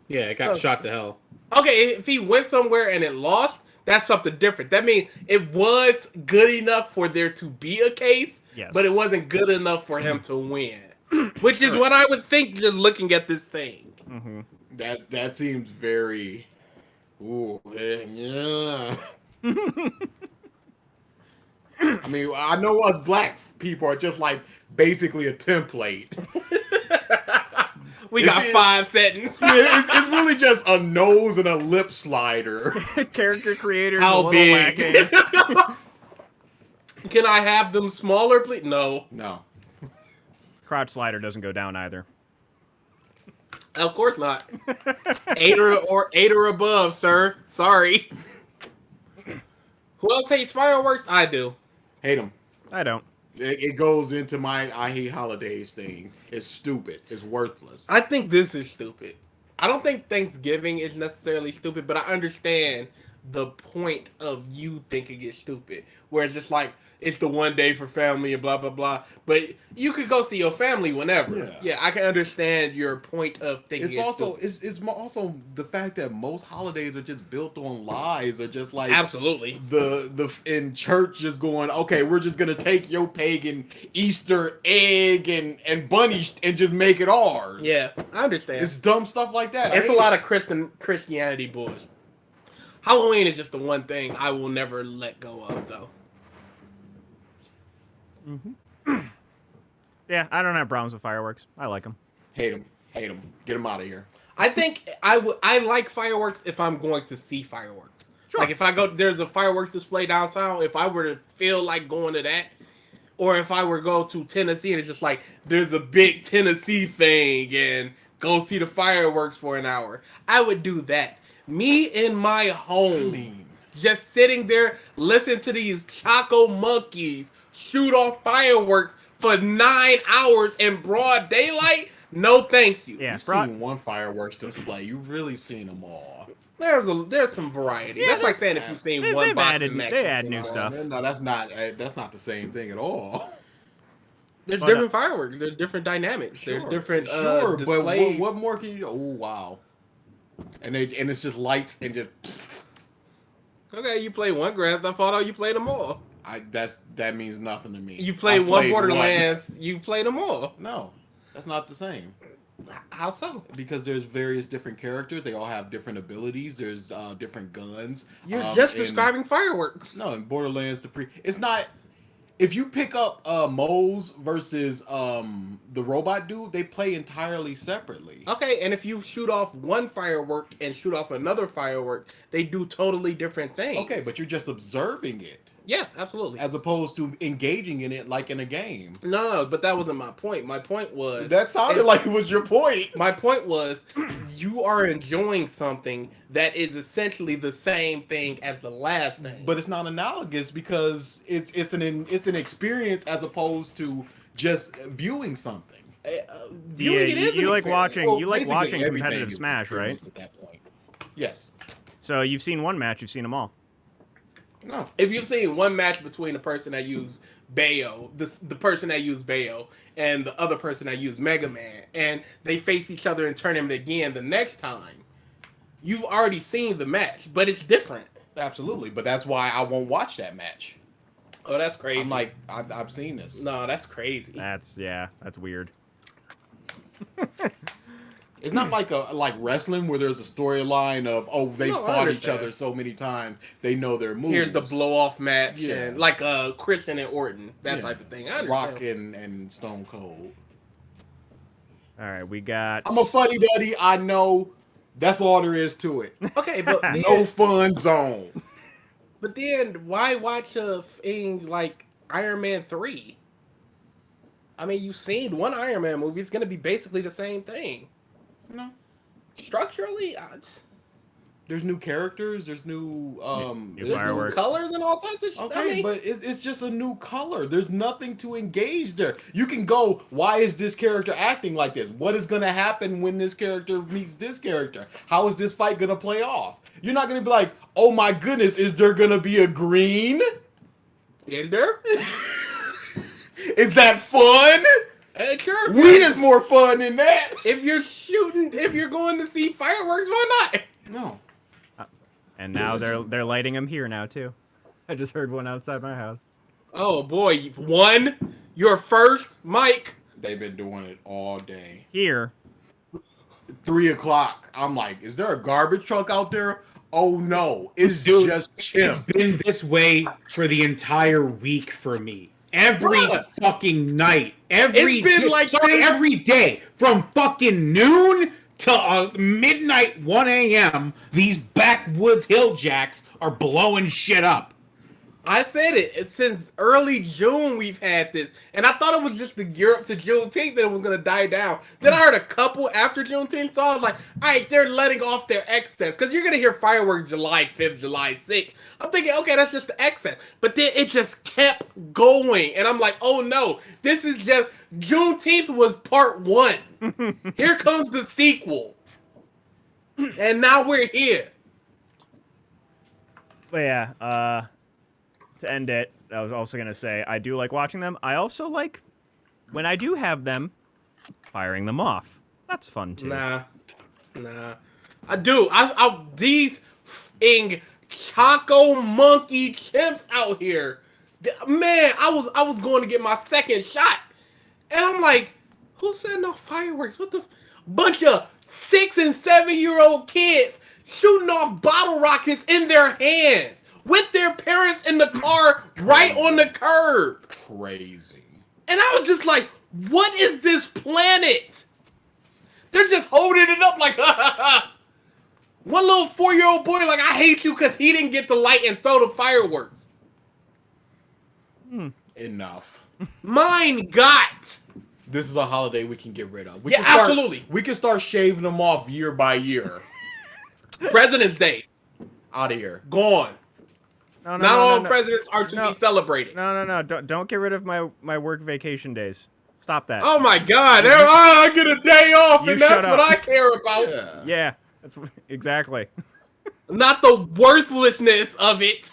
It got shot to hell. Okay, if he went somewhere and it lost, that's something different. That means it was good enough for there to be a case, Yes. but it wasn't good enough for him to win. Which is what I would think just looking at this thing. Mm-hmm. That seems very. Ooh, yeah. I mean, I know us black people are just like basically a template. We got 5 settings. It's really just a nose and a lip slider. Character creators How a little big? lacking. Can I have them smaller, please? No. Crotch slider doesn't go down either. Of course not. 8 or above, sir. Sorry. Who else hates fireworks? I do. Hate them. I don't. It goes into my I hate holidays thing. It's stupid. It's worthless. I think this is stupid. I don't think Thanksgiving is necessarily stupid, but I understand the point of you thinking it's stupid. Where it's just like, it's the one day for family and blah, blah, blah. But you could go see your family whenever. Yeah, I can understand your point of thinking It's also stupid. it's also the fact that most holidays are just built on lies, or just like Absolutely. the in church just going, okay, we're just gonna take your pagan Easter egg and bunny and just make it ours. Yeah, I understand. It's dumb stuff like that. It's a lot of Christianity bullshit. Halloween is just the one thing I will never let go of, though. Yeah, I don't have problems with fireworks. I like them. Hate them, get them out of here. I think I like fireworks if I'm going to see fireworks. Sure. Like if I go, there's a fireworks display downtown. If I were to feel like going to that, or if I were to go to Tennessee and it's just like there's a big Tennessee thing and go see the fireworks for an hour, I would do that. Me in my home, just sitting there listening to these Choco monkeys shoot off fireworks for 9 hours in broad daylight. No, thank you. Yeah, You've seen one fireworks display. You've really seen them all. There's some variety. Yeah, that's like saying if you've seen one they've box added, of Mexican, they add new stuff. No, that's not the same thing at all. There's Well, different fireworks. There's different dynamics. There's different but displays. what more can you do? Oh wow. And it's just lights and just Okay, you play one Grand Theft Auto, you play them all. that means nothing to me. You play I one played Borderlands, you play them all. No, that's not the same. How so? Because there's various different characters. They all have different abilities. There's different guns. You're just and- describing fireworks. No, in Borderlands, it's not. If you pick up Moe's versus the robot dude, they play entirely separately. Okay, and if you shoot off one firework and shoot off another firework, they do totally different things. Okay, but you're just observing it yes, absolutely. as opposed to engaging in it like in a game. No, but that wasn't my point. My point was That sounded like it was your point. my point was you are enjoying something that is essentially the same thing as the last thing. But it's not analogous because it's an experience as opposed to just viewing something. Viewing it is an you like experience. watching Well, you like basically watching everything competitive is Smash, right? experience at that point. Yes. So you've seen one match, you've seen them all. No. If you've seen one match between the person that used Bayo, the person that used Bayo, and the other person that used Mega Man, and they face each other in tournament again the next time, you've already seen the match, but it's different. Absolutely, but that's why I won't watch that match. Oh, that's crazy. I'm like, I've seen this. no, that's crazy. That's weird. It's not like wrestling where there's a storyline of they No, I fought each understand. other so many times they know their moves. Here's the blow off match, Yeah. and like Christian and Orton, that Yeah. type of thing. I understand. Rock and Stone Cold. All right, we got. I'm a funny duddy. I know. That's all there is to it. Okay, but No fun zone. but then why watch a thing like Iron Man 3? I mean, you've seen one Iron Man movie. It's going to be basically the same thing. No. Structurally, There's new characters. There's new there's new fireworks. colors and all types of shit. Okay, I mean, but it's just a new color. There's nothing to engage there. You can go, why is this character acting like this? What is going to happen when this character meets this character? How is this fight going to play off? You're not going to be like, oh my goodness, is there going to be a green? is there? Is that fun? Sure. Weed is more fun than that. If you're going to see fireworks, why not? No. And now they're lighting them here now too. I just heard one outside my house. Oh boy, your first mic. They've been doing it all day. Here. 3 o'clock. I'm like, is there a garbage truck out there? Oh no, it's Dude, just chill. It's been this way for the entire week for me. Every What? fucking night. Every It's been day- like sorry, this- every day from fucking noon to midnight 1 a.m. These backwoods hill jacks are blowing shit up. I said it. Since early June we've had this, and I thought it was just the gear up to Juneteenth that it was gonna die down. Then I heard a couple after Juneteenth, so I was like, all right, they're letting off their excess because you're gonna hear fireworks July 5th, July 6th. I'm thinking, okay, that's just the excess, but then it just kept going, and I'm like, oh no, this is just Juneteenth was part 1. Here comes the sequel, and now we're here. But yeah, to end it, I was also gonna say I do like watching them. I also like when I do have them, firing them off. That's fun too. Nah. I do. These f***ing Choco Monkey chimps out here. Man, I was going to get my second shot. And I'm like, who's setting off fireworks? What the bunch of 6 and 7-year-old kids shooting off bottle rockets in their hands with their parents in the car right on the curb. Crazy. And I was just like, what is this planet? They're just holding it up like, ha ha ha. One little 4-year-old boy like, I hate you because he didn't get the light and throw the fireworks. Enough. Mine got. This is a holiday we can get rid of. We Yeah, can start, absolutely. We can start shaving them off year by year. President's Day, Out of here. gone. No, Not all presidents are to No. be celebrated. No. Don't get rid of my work vacation days. Stop that. Oh my God! I get a day off, You and that's shut what up. I care about. Yeah. Yeah, that's exactly. Not the worthlessness of it.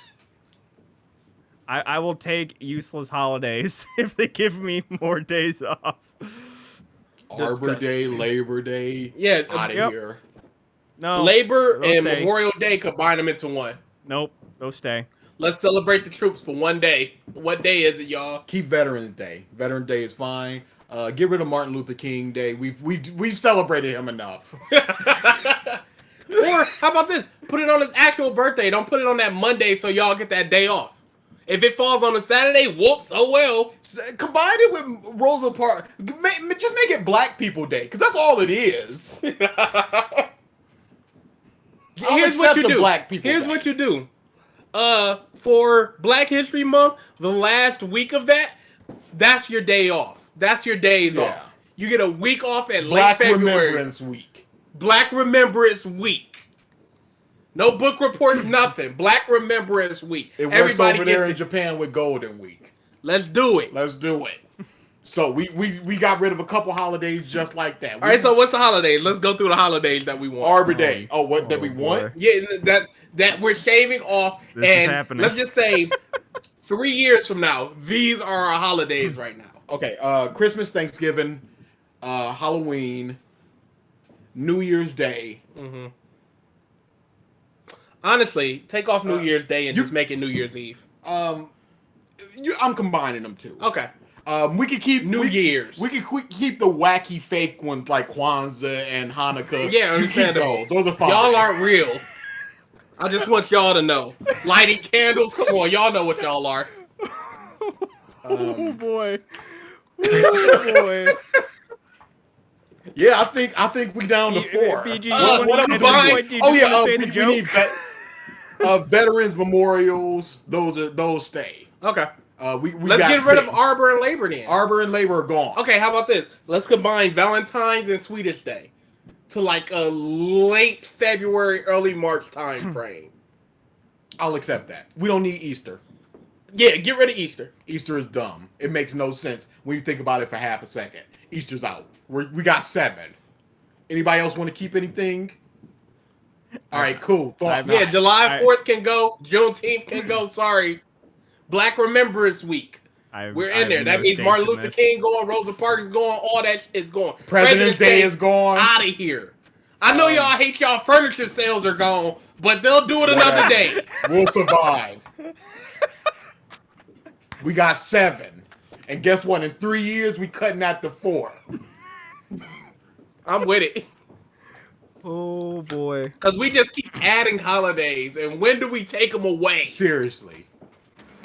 I will take useless holidays if they give me more days off. Arbor Day, Labor Day. Yeah, Out of Yep. here. No. Labor they'll and stay. Memorial Day, combine them into one. Nope. Go stay. Let's celebrate the troops for one day. What day is it, y'all? Keep Veterans Day. Veteran Day is fine. Get rid of Martin Luther King Day. We've celebrated him enough. Or how about this? Put it on his actual birthday. Don't put it on that Monday so y'all get that day off. If it falls on a Saturday, whoops, oh well. Combine it with Rosa Parks. Just make it Black People Day, because that's all it is. Here's what you do. Black People Here's Day. what you do. For Black History Month, the last week of that's your day off. That's your days Yeah. off. You get a week off at Black late February. Remembrance Week. Black Remembrance Week. No book reports, nothing. Black Remembrance Week. It works Everybody over there gets in it. Japan with Golden Week. Let's do it. Let's do it. So we got rid of a couple holidays just like that. All right, so what's the holidays? Let's go through the holidays that we want. Arbor Day. Oh, what that we boy. want? Yeah, that we're shaving off, This is and happening. let's just say 3 years from now, these are our holidays right now. Okay, Christmas, Thanksgiving, Halloween, New Year's Day. Mm-hmm. Honestly, take off New Year's Day and just make it New Year's Eve. I'm combining them too. Okay. We could keep New Year's. We could keep the wacky fake ones like Kwanzaa and Hanukkah. Yeah, You keep understandable. those. Those are fine. Y'all aren't real. I just want y'all to know. Lighting candles, come on, y'all know what y'all are. Oh boy. Oh boy. Yeah, I think we down to 4. BG, what at I'm this buying- point, do you Oh just yeah, wanna say we, the we need joke? veterans memorials. Those stay. Okay. We Let's got get rid of 6. Arbor and Labor Day. Arbor and Labor are gone. Okay, how about this? Let's combine Valentine's and Swedish Day to like a late February, early March time frame. I'll accept that. We don't need Easter. Yeah, get rid of Easter. Easter is dumb. It makes no sense when you think about it for half a second. Easter's out. We got 7. Anybody else want to keep anything? All right, cool. Thought Yeah, not. July 4th can go. Juneteenth can go. Sorry. Black Remembrance Week. We're in there. That means Martin Luther King going, Rosa Parks going, all that is going. President's Day is gone. Out of here. I know y'all hate y'all furniture sales are gone, but they'll do it another Whatever. day. We'll survive. We got 7. And guess what? In 3 years, we cutting that to 4. I'm with it. Oh boy. Because we just keep adding holidays, and when do we take them away? Seriously.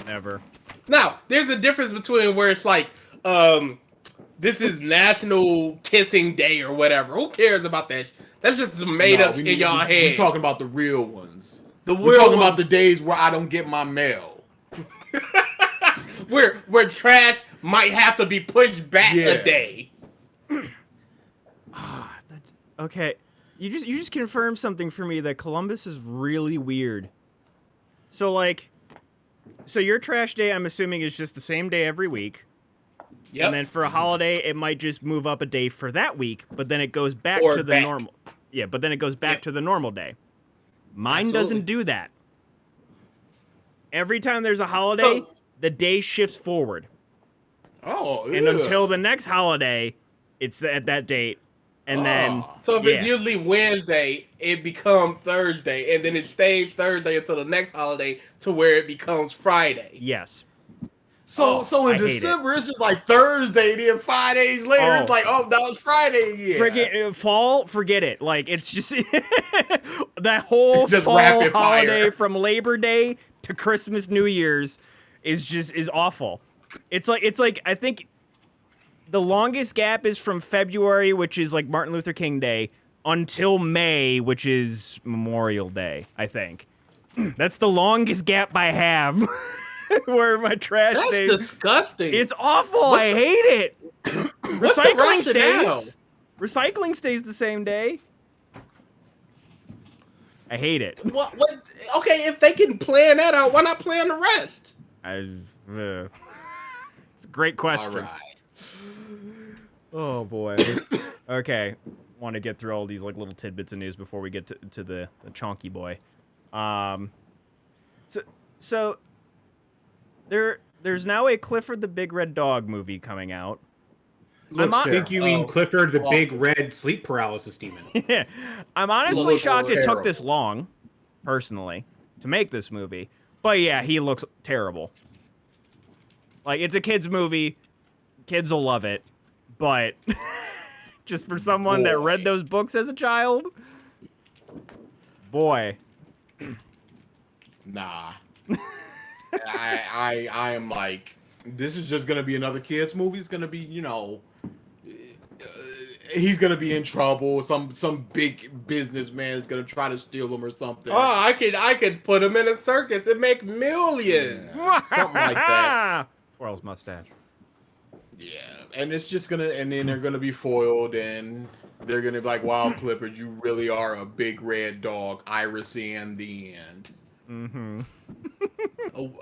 Never. Now, there's a difference between where it's like, this is National Kissing Day or whatever. Who cares about that? That's just some made up in y'all head. We're talking about the real ones. The We're real talking one- about the days where I don't get my mail. where trash might have to be pushed back Yeah. a day. Okay, you just confirmed something for me that Columbus is really weird. So your trash day, I'm assuming, is just the same day every week. Yep. And then for a holiday, it might just move up a day for that week, but then it goes back Or to the back. normal. Yeah, but then it goes back Yep. to the normal day. Mine Absolutely. doesn't do that. Every time there's a holiday, the day shifts forward. Oh, And until the next holiday, it's at that date. And then So if it's yeah. usually Wednesday, it becomes Thursday, and then it stays Thursday until the next holiday to where it becomes Friday. Yes. So I in hate December, it's just like Thursday, then 5 days later, it's Oh. like, oh, now it's Friday again. Friggin' fall, forget it. Like it's just that whole It's just fall rapid fire. holiday from Labor Day to Christmas, New Year's is awful. It's like I think the longest gap is from February, which is like Martin Luther King Day, until May, which is Memorial Day, I think. That's the longest gap I have. Where my trash That's days. disgusting. It's awful. I hate it. What's the Recycling rationale? stays. Recycling stays the same day. I hate it. What? Okay, if they can plan that out, why not plan the rest? It's a great question. All right. Oh boy. Okay, want to get through all these like little tidbits of news before we get to the chonky boy. So there's now a Clifford the Big Red Dog movie coming out. Looks I think you mean terrible. Clifford the Big Red Sleep Paralysis Demon. I'm honestly Looks shocked it took terrible. this long, personally, to make this movie. But yeah, he looks terrible. Like, it's a kid's movie. Kids will love it. But just for someone that read those books as a child, boy. Nah. I am like, this is just gonna be another kids movie. It's gonna be, he's gonna be in trouble. Some big businessman is gonna try to steal him or something. Oh, I could put him in a circus and make millions. Something like that. Twirls mustache. Yeah, and it's just gonna, and then they're gonna be foiled, and they're gonna be like, "Wow, Clifford, you really are a big red dog." Iris in the end. Mm-hmm.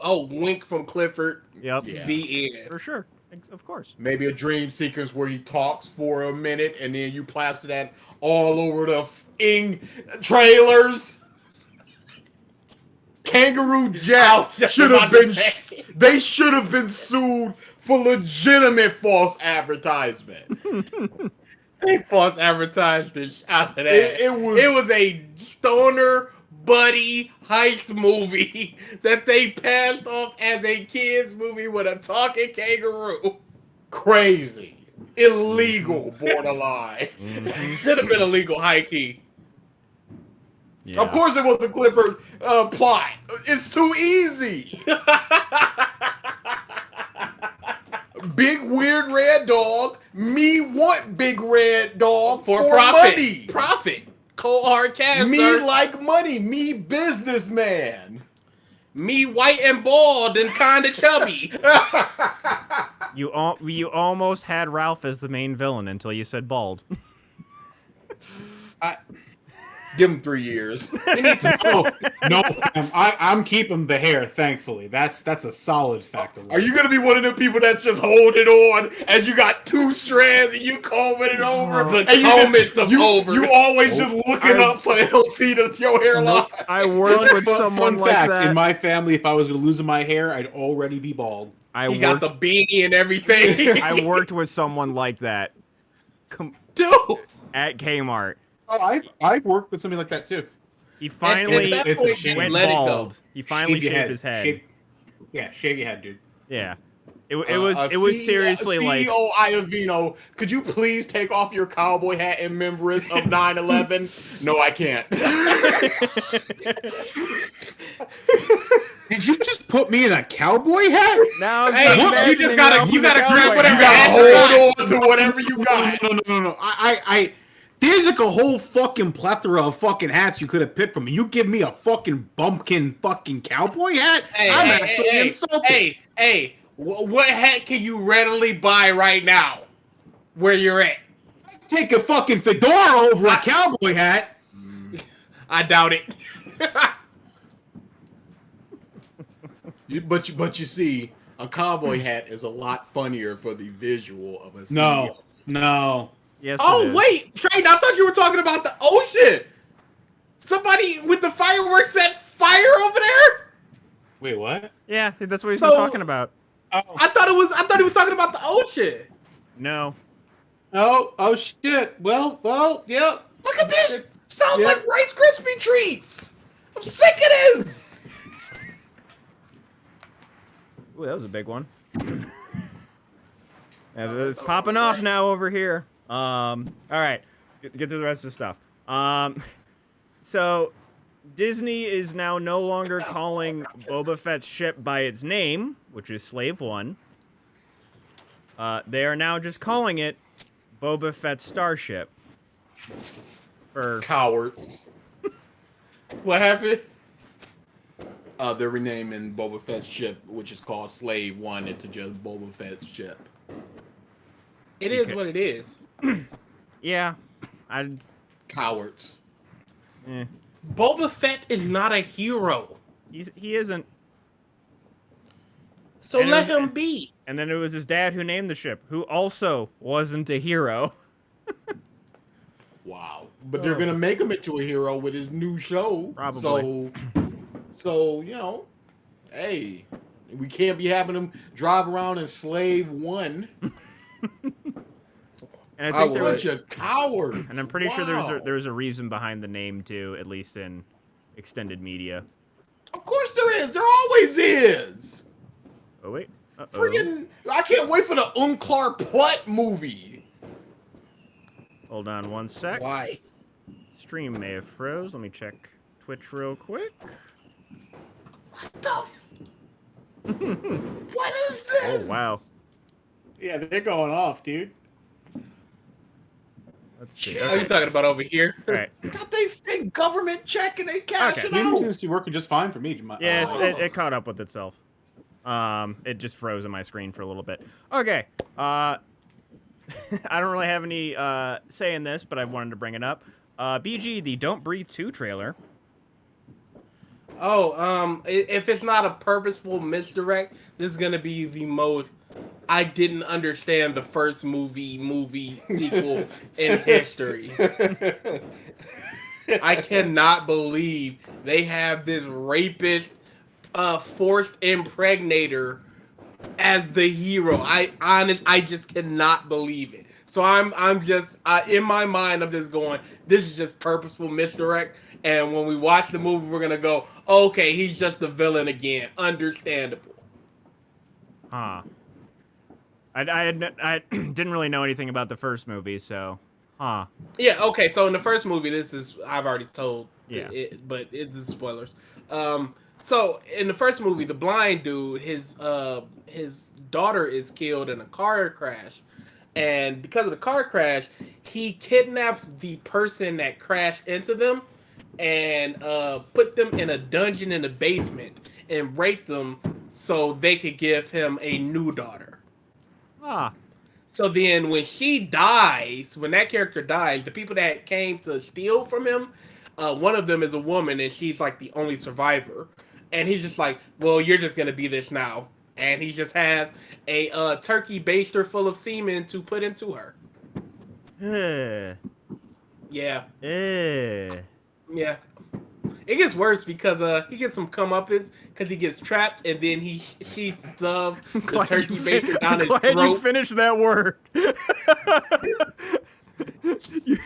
Oh, wink from Clifford. Yep. Yeah. The end. For sure. Of course. Maybe a dream sequence where he talks for a minute, and then you plaster that all over the trailers. Kangaroo Jack should have been. They should have been sued for legitimate false advertisement. They false advertised the shit out of that. It was a stoner buddy heist movie that they passed off as a kids movie with a talking kangaroo. crazy, illegal, borderline. Should have been illegal, high key. Yeah. Of course, it was the Clifford plot. It's too easy. Big weird red dog. Me want big red dog for profit. money. Profit. Cold hard cash. Me sir. like money. Me businessman. Me white and bald and kind of chubby. You almost had Ralph as the main villain until you said bald. Give him 3 years. No, I'm keeping the hair. Thankfully, that's a solid fact. Are you gonna be one of the people that's just holding on and you got 2 strands and you combing it over? The And combing stuff you over. always just looking up so they don't see your hairline. I worked with Fun someone like fact: that. in my family, if I was going to lose my hair, I'd already be bald. He got the beanie and everything. I worked with someone like that. Dude. At Kmart. Oh, I've worked with something like that too. He finally At that it's a point, shame. went let it go. bald. He finally Shave your shaved his head. Shave your head, dude. Yeah. It was seriously like CEO Iovino, could you please take off your cowboy hat in remembrance of 9/11? No, I can't. Did you just put me in a cowboy hat? now I'm Hey, just you imagining just gotta- Ralph you in a gotta grab cowboy whatever You hat. gotta hold on to whatever you got. No. I there's like a whole fucking plethora of fucking hats you could have picked from. You give me a fucking bumpkin fucking cowboy hat? I'm actually insulted. Hey, what hat can you readily buy right now? Where you're at? Take a fucking fedora over a cowboy hat. I doubt it. But you see, a cowboy hat is a lot funnier for the visual of a CEO. No. Yes. Oh it is. wait, Trey, I thought you were talking about the ocean. Somebody with the fireworks set fire over there. Wait, what? Yeah, that's what he's So- talking about. Oh, I thought he was talking about the ocean. No. oh shit. Well, yeah. Look at this. Sounds Yeah. like Rice Krispie treats. I'm sick of this. Ooh, that was a big one. Yeah, it's popping off now over here. All right, get through the rest of the stuff. So Disney is now no longer calling Boba Fett's ship by its name, which is Slave One. They are now just calling it Boba Fett's Starship. For Cowards. What happened? They're renaming Boba Fett's ship, which is called Slave One, into just Boba Fett's ship. It is Okay. what it is. yeah, Cowards. Boba Fett is not a hero, he isn't. so And it let was- him be. And then it was his dad who named the ship, who also wasn't a hero. Wow. But they're gonna make him into a hero with his new show. Probably. So you know, hey, we can't be having him drive around in Slave One. And I think there was, Bunch of cowards. and I'm pretty sure Wow. there was a reason behind the name too, at least in extended media. Of course there is. There always is. Oh wait, Freaking! I can't wait for the Unclar Putt movie. hold on one sec. Why? Stream may have froze. Let me check Twitch real quick. What the? What is this? Oh wow. Yeah, they're going off, dude. Let's see. What are Okay. you talking about over here? All right. Got they government check and they cash Okay. it Music out. seems to be working just fine for me. Yes, Oh. it caught up with itself. It just froze on my screen for a little bit. Okay. I don't really have any say in this, but I wanted to bring it up. BG, the Don't Breathe 2 trailer. Oh, if it's not a purposeful misdirect, this is gonna be the most. I didn't understand the first movie sequel in history. I cannot believe they have this rapist, forced impregnator as the hero. I just cannot believe it. So I'm just in my mind, I'm just going, this is just purposeful misdirect. And when we watch the movie, we're gonna go, okay, he's just the villain again. Understandable. Huh. I didn't really know anything about the first movie, so, huh. Yeah, okay, so in the first movie, this is, I've already told, Yeah. but it's spoilers. So in the first movie, the blind dude, his daughter is killed in a car crash. And because of the car crash, he kidnaps the person that crashed into them and put them in a dungeon in the basement and raped them so they could give him a new daughter. Ah. So then when she dies, when that character dies, the people that came to steal from him, one of them is a woman and she's like the only survivor. And he's just like, well, you're just going to be this now. And he just has a turkey baster full of semen to put into her. Yeah. Yeah. It gets worse because he gets some comeuppance because he gets trapped and then she shoves the turkey baster down his Glad you throat. finished that word. You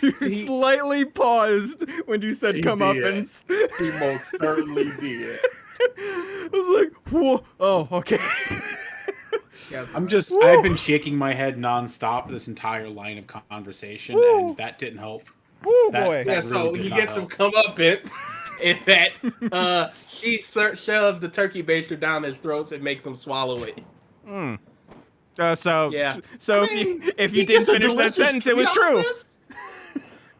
slightly paused when you said He comeuppance. He most certainly did. I was like, whoa. Oh, okay. I've been shaking my head nonstop this entire line of conversation, Woo. and that didn't help. Oh That- boy. that- Yeah, so really did he not gets some comeuppance in that she shoves the turkey baster down his throat and makes him swallow it. Yeah. Yeah. So if you He didn't gets a finish that delicious sentence, it was treat out of true. this?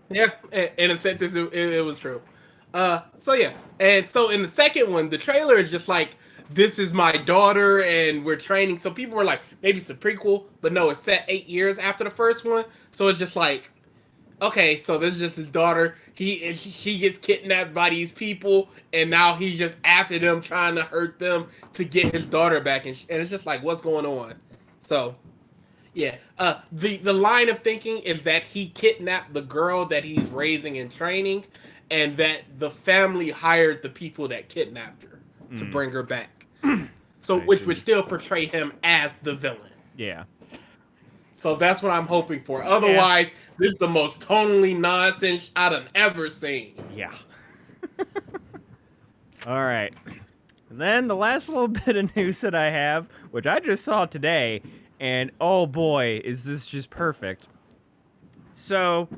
Yeah, in a sentence, it was true. So yeah, and so in the second one, the trailer is just like, this is my daughter, and we're training. So people were like, maybe it's a prequel, but no, it's set 8 years after the first one. So it's just like, okay, so this is just his daughter. She gets kidnapped by these people, and now he's just after them, trying to hurt them to get his daughter back, and it's just like, what's going on? So, yeah, the line of thinking is that he kidnapped the girl that he's raising and training, and that the family hired the people that kidnapped her to bring her back. So, which would still portray him as the villain. Yeah. So that's what I'm hoping for. Otherwise, this is the most tonally nonsense I done ever seen. Yeah. All right. And then the last little bit of news that I have, which I just saw today, and oh boy, is this just perfect. So,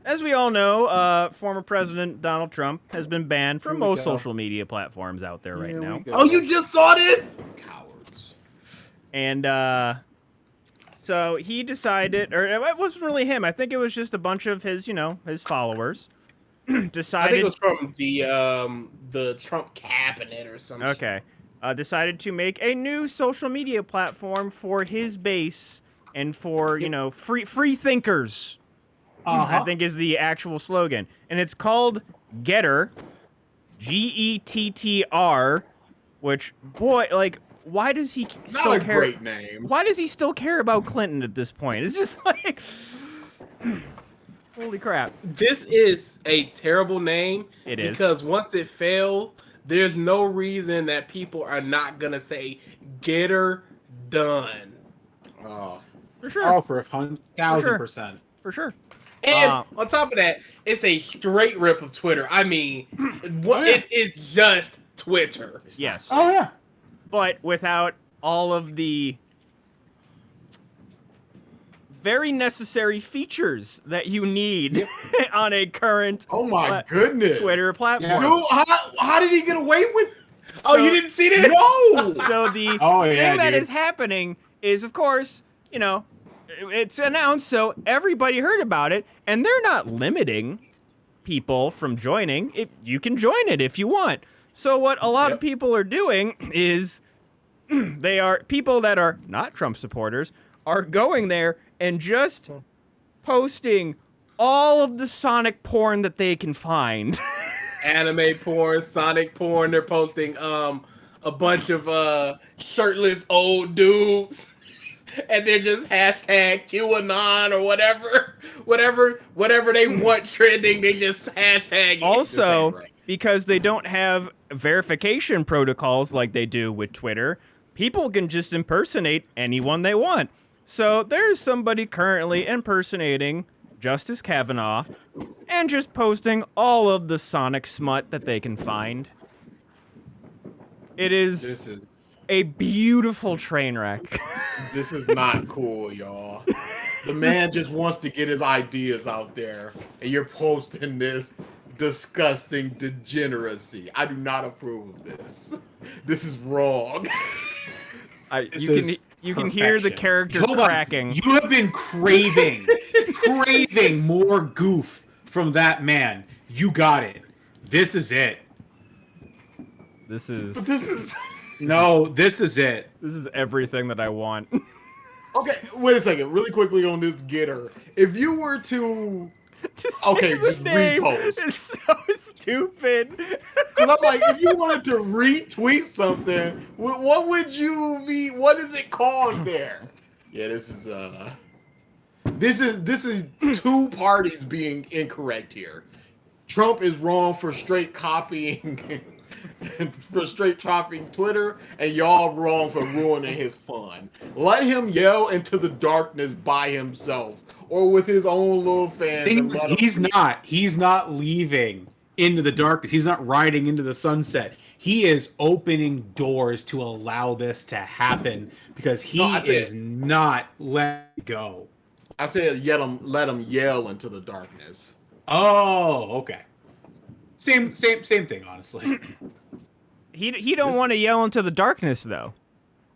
as we all know, former President Donald Trump has been banned from most social media platforms out there right now. Oh, you just saw this? Cowards. And so he decided, or it wasn't really him. I think it was just a bunch of his, his followers decided. I think it was from the Trump cabinet or something. Okay. Decided to make a new social media platform for his base and for, free thinkers. I think is the actual slogan. And it's called Getter, Gettr, which, boy, like, why does he still Not a care? great name. Why does he still care about Clinton at this point? It's just like, holy crap. This is a terrible name. It is. Because once it fails, there's no reason that people are not going to say, get her done. Oh. For sure. Oh, for 1,000%. For sure. And on top of that, it's a straight rip of Twitter. I mean, it is just Twitter. Yes. Oh, yeah. But without all of the very necessary features that you need on a current Oh my goodness. Twitter platform. Dude, how did he get away with? Oh, you didn't see this? No. So the yeah, thing that dude. is happening is, of course, it's announced, so everybody heard about it, and they're not limiting people from joining. You can join it if you want. So what a lot of people are doing is they are people that are not Trump supporters are going there and just posting all of the Sonic porn that they can find. Anime porn, Sonic porn. They're posting a bunch of shirtless old dudes. And they're just hashtag QAnon or whatever they want trending. They just hashtag it. Also, because they don't have verification protocols like they do with Twitter, people can just impersonate anyone they want. So there's somebody currently impersonating Justice Kavanaugh and just posting all of the Sonic smut that they can find. This is a beautiful train wreck. This is not cool, y'all. The man just wants to get his ideas out there, and you're posting this disgusting degeneracy. I do not approve of this. This is wrong. You can hear the character cracking. You have been craving more goof from that man. You got it. This is it. This is No, this is it. This is everything that I want. Okay, wait a second. Really quickly on this Getter. If you were to Just okay, the just name repost. is so stupid. Because I'm like, if you wanted to retweet something, what would you be? What is it called there? Yeah, this is two parties being incorrect here. Trump is wrong for straight copying Twitter, and y'all wrong for ruining his fun. Let him yell into the darkness by himself or with his own little fans. He's not leaving into the darkness. He's not riding into the sunset. He is opening doors to allow this to happen because he is not letting go. I said, let him yell into the darkness. Oh, okay. Same thing, honestly. He don't want to yell into the darkness though.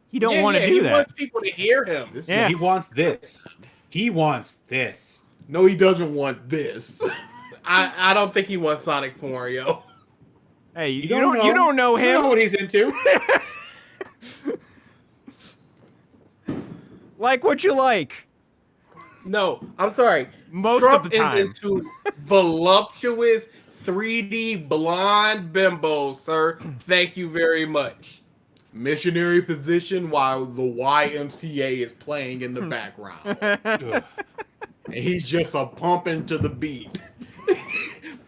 He don't want to do that. He wants people to hear him. He wants this. He wants this. No, he doesn't want this. I don't think he wants Sonic porn, yo. Hey, you don't know him. You don't know what he's into. Like what you like. No, I'm sorry. Most Trump of the time. is into voluptuous 3D blonde bimbos, sir. Thank you very much. Missionary position while the YMCA is playing in the background. And he's just a pumping to the beat.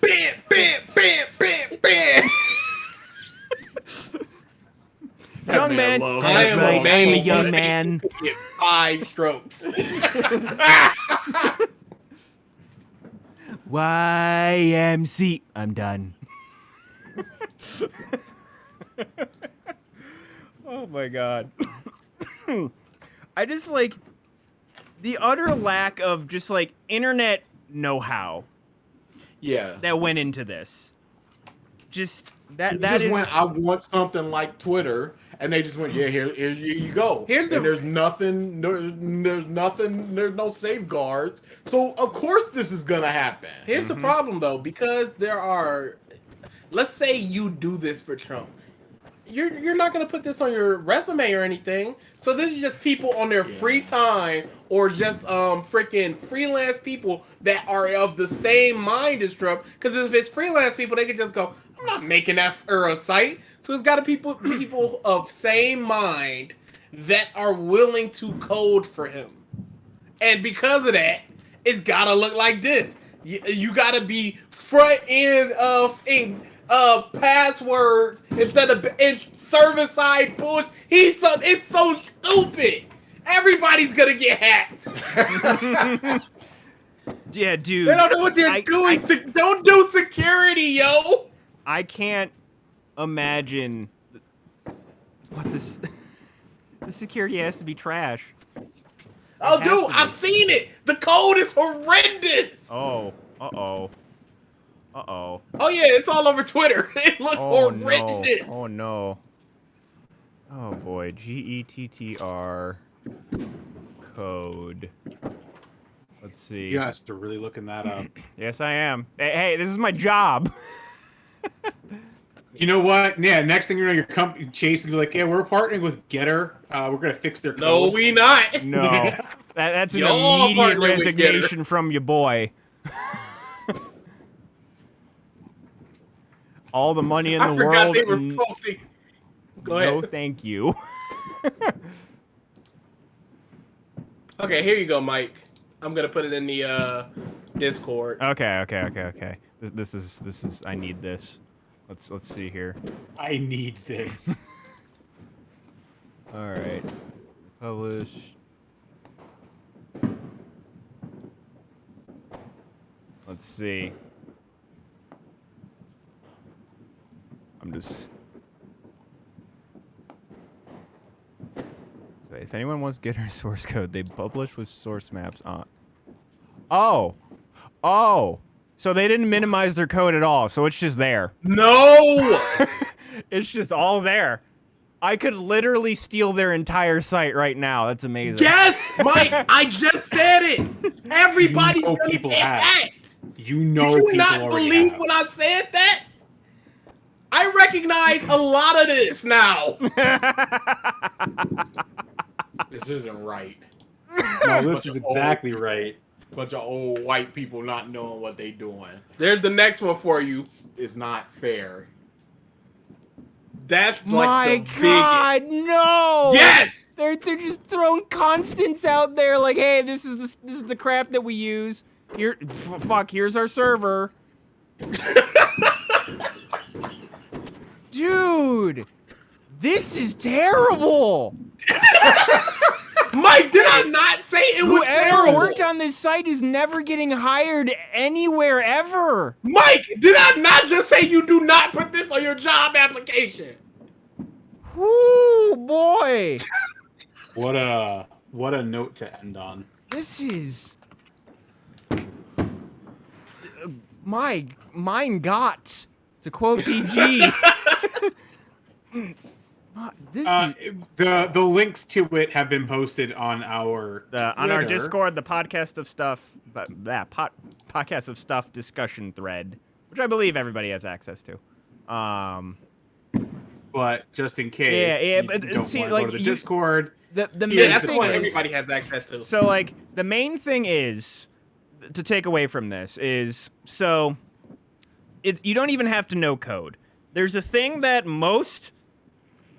Bam, bam, bam, bam, bam. young man. loves I That's am right, a I am a man. young man. Get 5 strokes. YMC. I'm done. Oh my god. I just like the utter lack of just like internet know-how Yeah. that went into this. Just that You that just is went, I want something like Twitter, and they just went, yeah, here you go. Here's the- and there's nothing, there's no safeguards. So of course this is gonna happen. Here's the problem, though, because there are. Let's say you do this for Trump. You're not gonna put this on your resume or anything. So this is just people on their free time, or just freaking freelance people that are of the same mind as Trump. Because if it's freelance people, they can just go, I'm not making that for a site. So it's got to people of same mind that are willing to code for him. And because of that, it's gotta look like this. You gotta be front end of passwords instead of server side push. It's so stupid. Everybody's gonna get hacked. yeah, dude. They don't know what they're doing. Don't do security, yo. I can't imagine what this. The security has to be trash. Oh, has dude, to be. I've seen it. The code is horrendous. Oh, uh-oh. Uh-oh. Oh yeah, it's all over Twitter. It looks Oh horrendous. no. Oh no. Oh boy. GETTR code. Let's see. You guys are really looking that up. Yes, I am. Hey, this is my job. You know what? Yeah, next thing you know, your company chasing you like, yeah, we're partnering with Getter. We're gonna fix their code. No, we not. No. That's an Y'all immediate partner with Getter. resignation from your boy. All the money in I the forgot world. they were posting. Go ahead. No, thank you. Okay, here you go, Mike. I'm gonna put it in the Discord. Okay. This is. I need this. Let's see here. I need this. All right. Publish. Let's see. I'm just. So if anyone wants to get our source code, they publish with source maps on. Oh. So they didn't minimize their code at all. So it's just there. No. It's just all there. I could literally steal their entire site right now. That's amazing. Yes, Mike. I just said it. Everybody's You know gonna people get have. hacked. You know Do you people not already believe have. when I said that? I recognize a lot of this now. This isn't right. No, this is exactly right. Bunch of old white people not knowing what they doing. There's the next one for you. It's not fair. That's My like the God, no! Yes! They're just throwing constants out there like, hey, this is the crap that we use. Here, fuck, here's our server. Dude, this is terrible. Mike, did I not say it was Whoever terrible? worked on this site is never getting hired anywhere ever. Mike, did I not just say you do not put this on your job application? Whoo, boy. What a note to end on. This is mine got, to quote PG. This is The links to it have been posted on our on our Twitter. Discord, the podcast of stuff, but that podcast of stuff discussion thread, which I believe everybody has access to. But just in case, Yeah, you but don't see, want to like, go to the you- Discord. The Yeah, main that's the thing one is, everybody has access to. so like the main thing is to take away from this is so it's you don't even have to know code. There's a thing that most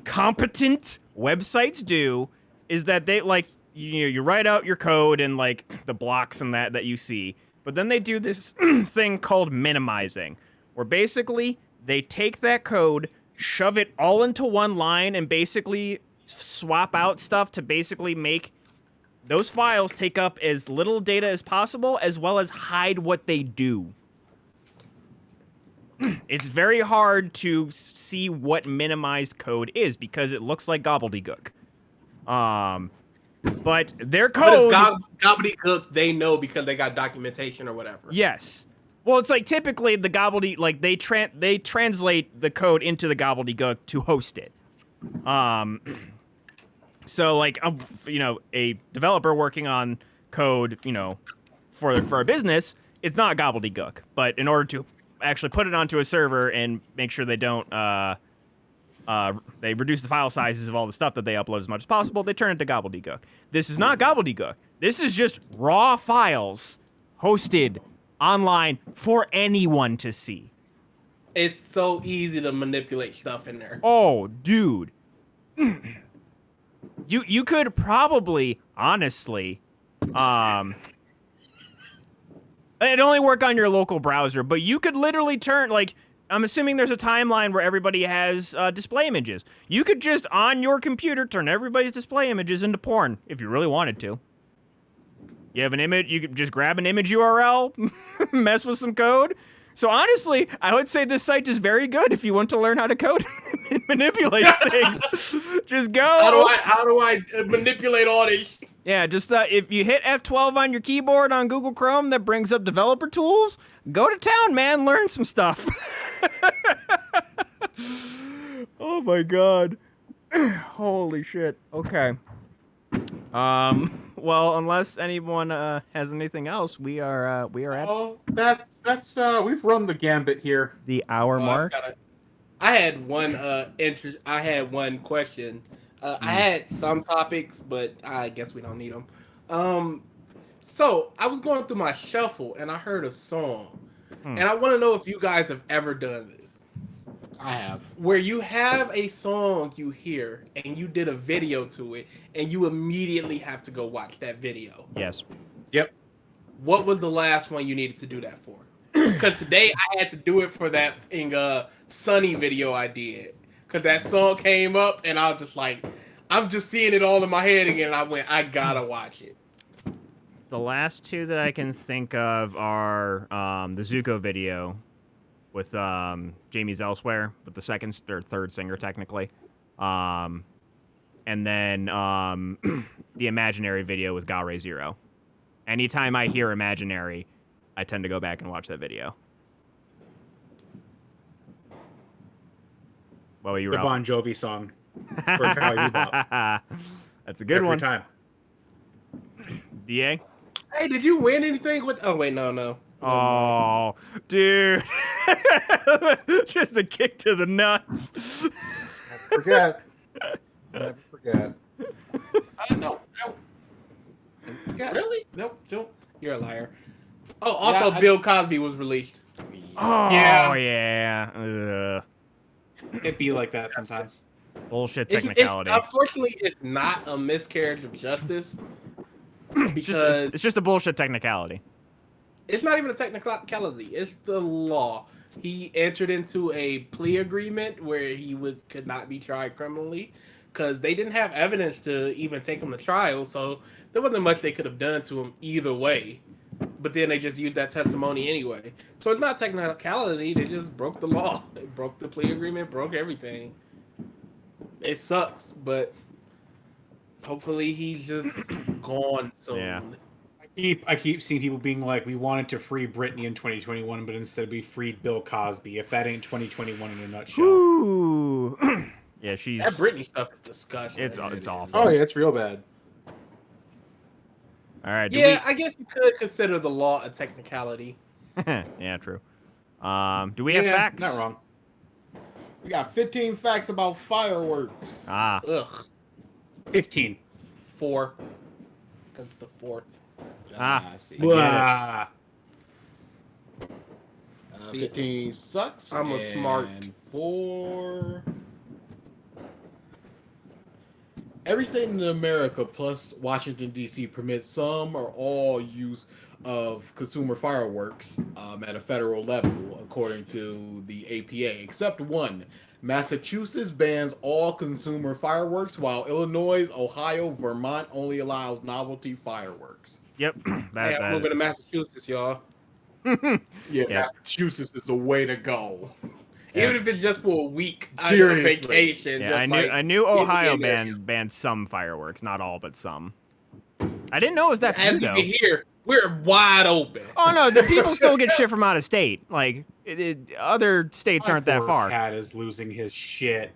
competent websites do is that they like you write out your code and like the blocks and that you see, but then they do this thing called minimizing, where basically they take that code, shove it all into one line and basically swap out stuff to basically make those files take up as little data as possible, as well as hide what they do. It's very hard to see what minimized code is because it looks like gobbledygook. But their code... But it's gobbledygook, they know because they got documentation or whatever. Yes. Well, it's like typically the like they translate the code into the gobbledygook to host it. So like a developer working on code, for a business, it's not gobbledygook. But in order to actually put it onto a server and make sure they don't they reduce the file sizes of all the stuff that they upload as much as possible, they turn it to gobbledygook. This is not gobbledygook. This is just raw files hosted online for anyone to see. It's so easy to manipulate stuff in there. Oh, dude. You could probably, honestly, it'd only work on your local browser, but you could literally turn, like, I'm assuming there's a timeline where everybody has display images. You could just, on your computer, turn everybody's display images into porn, if you really wanted to. You have an image, you could just grab an image URL, mess with some code. So honestly, I would say this site is very good if you want to learn how to code and manipulate things. Just go. How do I manipulate all this? Yeah, just if you hit F12 on your keyboard on Google Chrome, that brings up developer tools. Go to town, man. Learn some stuff. Oh my god. Holy shit. Okay. Well, unless anyone has anything else, we are at That's we've run the gambit here. the hour mark. I had one I had one question. I had some topics, but I guess we don't need them. So I was going through my shuffle and I heard a song, and I want to know if you guys have ever done this. I have. Where you have a song you hear and you did a video to it, and you immediately have to go watch that video. Yes. Yep. What was the last one you needed to do that for? Because today I had to do it for that Sunny video I did. Because that song came up and I was just like, I'm just seeing it all in my head again. And I went, I gotta watch it. The last two that I can think of are the Zuko video with Jamie's Elsewhere, with the second or third singer technically, and then the Imaginary video with Galre Zero. Anytime I hear Imaginary, I tend to go back and watch that video. What were you, The Ralph? Bon Jovi song. For Cowboy Bebop. That's a good Every one. time. DA? Hey, did you win anything with? Oh wait, no. Oh, dude. Just a kick to the nuts. Forget. Never forget. No. Forget. Really? Nope. Don't. You're a liar. Oh, also, Bill Cosby was released. Oh, yeah. Ugh. It be like that sometimes. Bullshit It's, technicality. unfortunately, it's not a miscarriage of justice. Because It's just a bullshit technicality. it's not even a technicality. It's the law. He entered into a plea agreement where he could not be tried criminally because they didn't have evidence to even take him to trial. So there wasn't much they could have done to him either way. But then they just used that testimony anyway. So it's not technicality. They just broke the law. They broke the plea agreement, broke everything. It sucks, but hopefully he's just gone soon. Yeah. I keep seeing people being like, we wanted to free Britney in 2021, but instead we freed Bill Cosby. If that ain't 2021 in a nutshell. Ooh. Yeah, she's... That Britney stuff is disgusting. It's awful. Oh yeah, it's real bad. All right. Yeah, I guess you could consider the law a technicality. Yeah, true. Do we have facts? Not wrong. We got 15 facts about fireworks. Ah. Ugh. 15. 4. Because the 4th. Ah. I see. Blah. 15 sucks. I'm a smart. And 4. Every state in America plus Washington, D.C. permits some or all use of consumer fireworks at a federal level, according to the APA, except one, Massachusetts bans all consumer fireworks, while Illinois, Ohio, Vermont only allows novelty fireworks. Yep. Hey, I'm moving to Massachusetts, y'all. Yeah, Yeah. Massachusetts is the way to go. Even if it's just for a week, Seriously. vacation. Yeah, just I knew get me Ohio in there. banned some fireworks, not all, but some. I didn't know it was that few, As you though. can hear, we're wide open. Oh no, the people still get shit from out of state. Like other states My aren't that poor far. Cat is losing his shit.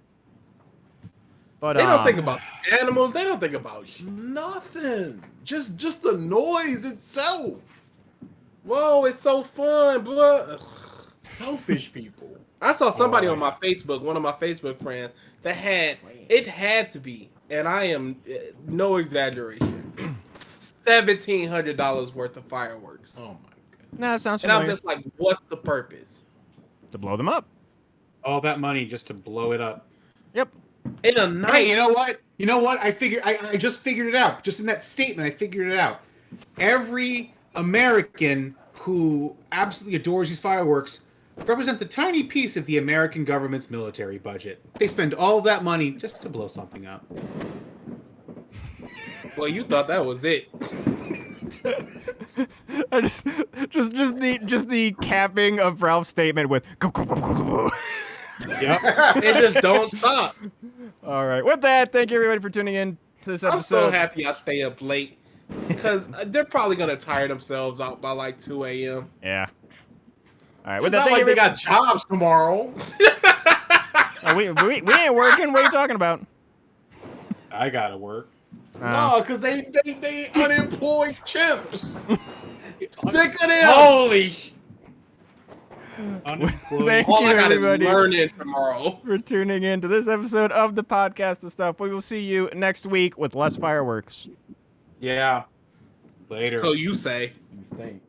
But They don't think about animals. They don't think about shit. Nothing. Just the noise itself. Whoa, it's so fun, but Selfish people. I saw somebody Oh, on my Facebook, one of my Facebook friends, that had to be, and I am no exaggeration, $1,700 worth of fireworks. Oh my god. nah, that sounds And I'm familiar. just like, what's the purpose? To blow them up. All that money just to blow it up. Yep. In a Hey, night, you know what? You know what? I just figured it out. Just in that statement, I figured it out. Every American who absolutely adores these fireworks represents a tiny piece of the American government's military budget. They spend all that money just to blow something up. well, you thought that was it. I just the capping of Ralph's statement with go, go, go, go, go. Yep. It just don't stop. All right. With that, thank you everybody for tuning in to this episode. I'm so happy I stay up late because they're probably gonna tire themselves out by like 2 a.m. Yeah. All right. It's With that, not thank like you they got jobs tomorrow. Oh, we ain't working. What are you talking about? I gotta work. No, because they unemployed chimps. Sick of them. Holy! Unemployed. Thank All you, I got everybody. is learning tomorrow. For tuning in to this episode of the podcast of stuff. We will see you next week with less fireworks. Yeah. Later. So you say. You think.